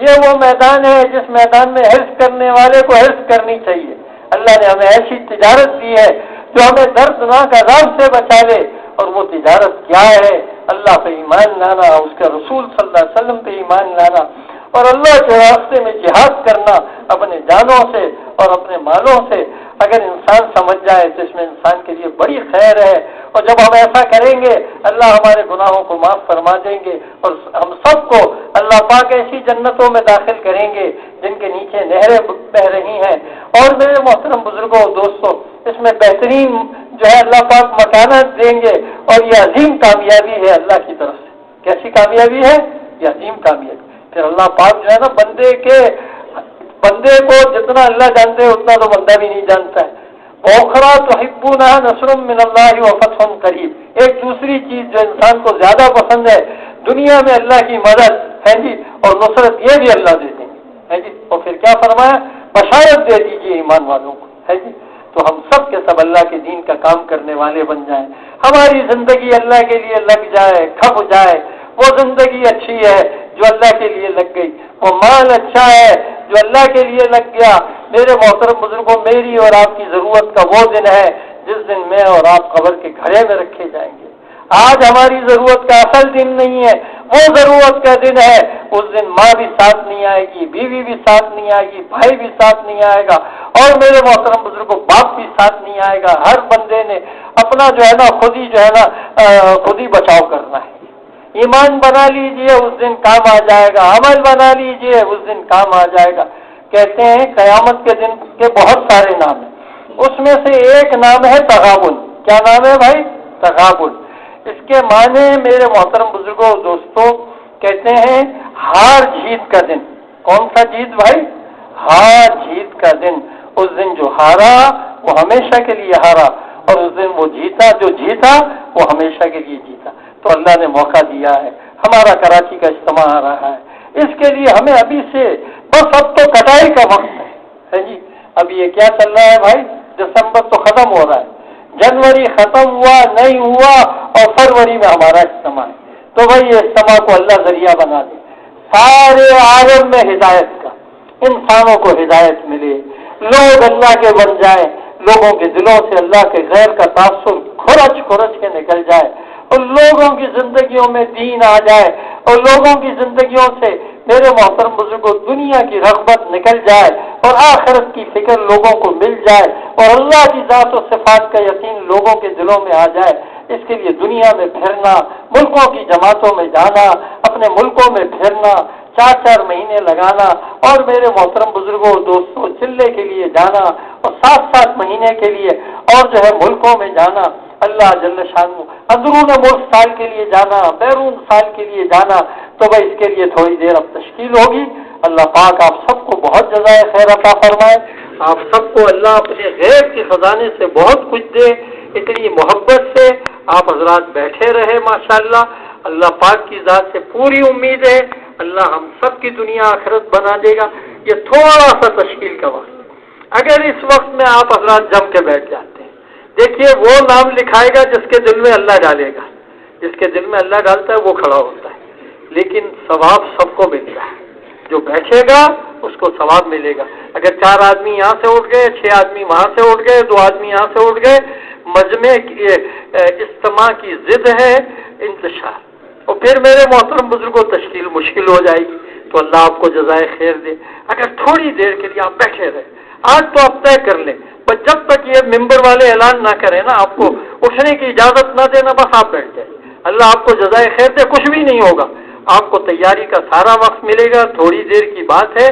یہ وہ میدان ہے جس میدان میں حرص کرنے والے کو حرص کرنی چاہیے۔ اللہ نے ہمیں ایسی تجارت دی ہے جو ہمیں دردناک عذاب سے بچا لے، اور وہ تجارت کیا ہے؟ اللہ پہ ایمان لانا، اس کے رسول صلی اللہ علیہ وسلم پہ ایمان لانا، اور اللہ کے راستے میں جہاد کرنا اپنے جانوں سے اور اپنے مالوں سے۔ اگر انسان سمجھ جائے تو اس میں انسان کے لیے بڑی خیر ہے، اور جب ہم ایسا کریں گے اللہ ہمارے گناہوں کو معاف فرما دیں گے، اور ہم سب کو اللہ پاک ایسی جنتوں میں داخل کریں گے جن کے نیچے نہریں بہ رہی ہیں۔ اور میرے محترم بزرگوں اور دوستوں، اس میں بہترین جو ہے اللہ پاک مکانات دیں گے، اور یہ عظیم کامیابی ہے اللہ کی طرف سے۔ کیسی کامیابی ہے؟ یہ عظیم کامیابی۔ پھر اللہ پاک جو ہے نا بندے کو جتنا اللہ جانتے ہیں اتنا تو بندہ بھی نہیں جانتا ہے۔ وَأُخْرَىٰ تُحِبُّونَهَا نَصْرٌ مِّنَ اللَّهِ وَفَتْحٌ قَرِيبٌ، ایک دوسری چیز جو انسان کو زیادہ پسند ہے دنیا میں اللہ کی مدد ہے جی، اور نصرت یہ بھی اللہ دیتے ہیں ہے جی۔ اور پھر کیا فرمایا؟ بشارت دے دیجیے ایمان والوں کو ہے جی۔ تو ہم سب کے سب اللہ کے دین کا کام کرنے والے بن جائیں، ہماری زندگی اللہ کے لیے لگ جائے، کھپ جائے۔ وہ زندگی اچھی ہے جو اللہ کے لیے لگ گئی، وہ مال اچھا ہے جو اللہ کے لیے لگ گیا۔ میرے محترم بزرگوں، میری اور آپ کی ضرورت کا وہ دن ہے جس دن میں اور آپ قبر کے گھڑے میں رکھے جائیں گے۔ آج ہماری ضرورت کا اصل دن نہیں ہے، وہ ضرورت کا دن ہے۔ اس دن ماں بھی ساتھ نہیں آئے گی، بیوی بھی ساتھ نہیں آئے گی، بھائی بھی ساتھ نہیں آئے گا، اور میرے محترم بزرگوں باپ بھی ساتھ نہیں آئے گا۔ ہر بندے نے اپنا جو ہے نا خود ہی بچاؤ کرنا ہے۔ ایمان بنا لیجئے، اس دن کام آ جائے گا، عمل بنا لیجئے، اس دن کام آ جائے گا۔ کہتے ہیں قیامت کے دن کے بہت سارے نام ہیں، اس میں سے ایک نام ہے تغابن۔ کیا نام ہے بھائی؟ تغابن۔ اس کے معنی میرے محترم بزرگوں دوستوں کہتے ہیں ہار جیت کا دن۔ کون سا جیت بھائی؟ ہار جیت کا دن۔ اس دن جو ہارا وہ ہمیشہ کے لیے ہارا، اور اس دن وہ جیتا جو جیتا وہ ہمیشہ کے لیے جیتا۔ تو اللہ نے موقع دیا ہے، ہمارا کراچی کا اجتماع آ رہا ہے، اس کے لیے ہمیں ابھی سے بس اب تو کٹائی کا وقت ہے جی۔ اب یہ کیا چل رہا ہے بھائی؟ دسمبر تو ختم ہو رہا ہے، جنوری ختم ہوا نہیں ہوا، اور فروری میں ہمارا اجتماع ہے۔ تو بھائی یہ اجتماع کو اللہ ذریعہ بنا دے سارے عالم میں ہدایت کا، انسانوں کو ہدایت ملے، لوگ اللہ کے بن جائیں، لوگوں کے دلوں سے اللہ کے غیر کا تاثر کھرچ کے نکل جائے، اور لوگوں کی زندگیوں میں دین آ جائے، اور لوگوں کی زندگیوں سے میرے محترم بزرگوں دنیا کی رغبت نکل جائے، اور آخرت کی فکر لوگوں کو مل جائے، اور اللہ کی ذات و صفات کا یقین لوگوں کے دلوں میں آ جائے۔ اس کے لیے دنیا میں پھرنا، ملکوں کی جماعتوں میں جانا، اپنے ملکوں میں پھرنا، 4 مہینے لگانا، اور میرے محترم بزرگوں دوستوں چلے کے لیے جانا، اور 7 مہینے کے لیے اور جو ہے ملکوں میں جانا، اللہ جل شانہ اندرون ملک سال کے لیے جانا، بیرون سال کے لیے جانا، تو بھائی اس کے لیے تھوڑی دیر اب تشکیل ہوگی۔ اللہ پاک آپ سب کو بہت جزائے خیر عطا فرمائے، آپ سب کو اللہ اپنے غیب کے خزانے سے بہت کچھ دے۔ اتنی محبت سے آپ حضرات بیٹھے رہے ماشاءاللہ، اللہ پاک کی ذات سے پوری امید ہے اللہ ہم سب کی دنیا آخرت بنا دے گا۔ یہ تھوڑا سا تشکیل کا وقت، اگر اس وقت میں آپ حضرات جم کے بیٹھ جاتے ہیں، دیکھیے وہ نام لکھائے گا جس کے دل میں اللہ ڈالے گا، جس کے دل میں اللہ ڈالتا ہے وہ کھڑا ہوتا ہے، لیکن ثواب سب کو ملتا ہے۔ جو بیٹھے گا اس کو ثواب ملے گا۔ اگر 4 آدمی یہاں سے اٹھ گئے، 6 آدمی وہاں سے اٹھ گئے، 2 آدمی یہاں سے اٹھ گئے، مجمع کی اجتماع کی ضد ہے انتشار، اور پھر میرے محترم بزرگوں تشکیل مشکل ہو جائے گی۔ تو اللہ آپ کو جزائے خیر دے۔ اگر تھوڑی دیر کے لیے آپ بیٹھے رہے، آج تو آپ طے کر لیں، پر جب تک یہ ممبر والے اعلان نہ کریں نا، آپ کو اٹھنے کی اجازت نہ دینا، بس آپ بیٹھ جائیں۔ اللہ آپ کو جزائے خیر دے، کچھ بھی نہیں ہوگا، آپ کو تیاری کا سارا وقت ملے گا، تھوڑی دیر کی بات ہے،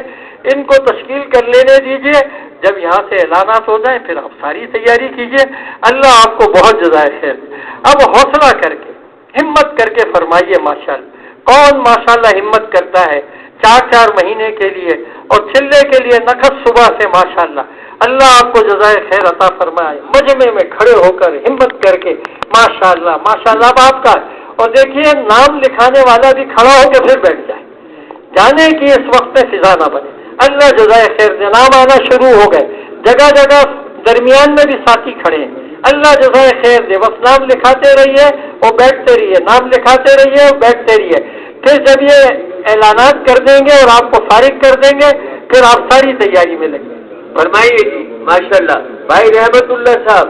ان کو تشکیل کر لینے دیجئے، جب یہاں سے اعلانات ہو جائیں پھر آپ ساری تیاری کیجئے، اللہ آپ کو بہت جزائے خیر دے۔ اب حوصلہ کر کے، ہمت کر کے فرمائیے ماشاءاللہ۔ کون ماشاءاللہ ہمت کرتا ہے 4 مہینے کے لیے، اور چلے کے لیے نخس صبح سے ماشاءاللہ۔ اللہ آپ کو جزائے خیر عطا فرمائے، مجمع میں کھڑے ہو کر ہمت کر کے ماشاءاللہ ماشاءاللہ اب آپ کا۔ اور دیکھیے نام لکھانے والا بھی کھڑا ہو کے پھر بیٹھ جائے، جانے کی اس وقت میں فضا نہ بنے۔ اللہ جزائے خیر دے، نام آنا شروع ہو گئے، جگہ جگہ درمیان میں بھی ساتھی کھڑے ہیں، اللہ جزائے خیر دے۔ بس نام لکھاتے رہیے اور بیٹھتے رہیے، نام لکھاتے رہیے اور بیٹھتے رہیے۔ پھر جب یہ اعلانات کر دیں گے اور آپ کو فارغ کر دیں گے، پھر آپ ساری تیاری میں لگیں۔ فرمائیے جی، ماشاءاللہ بھائی رحمت اللہ صاحب۔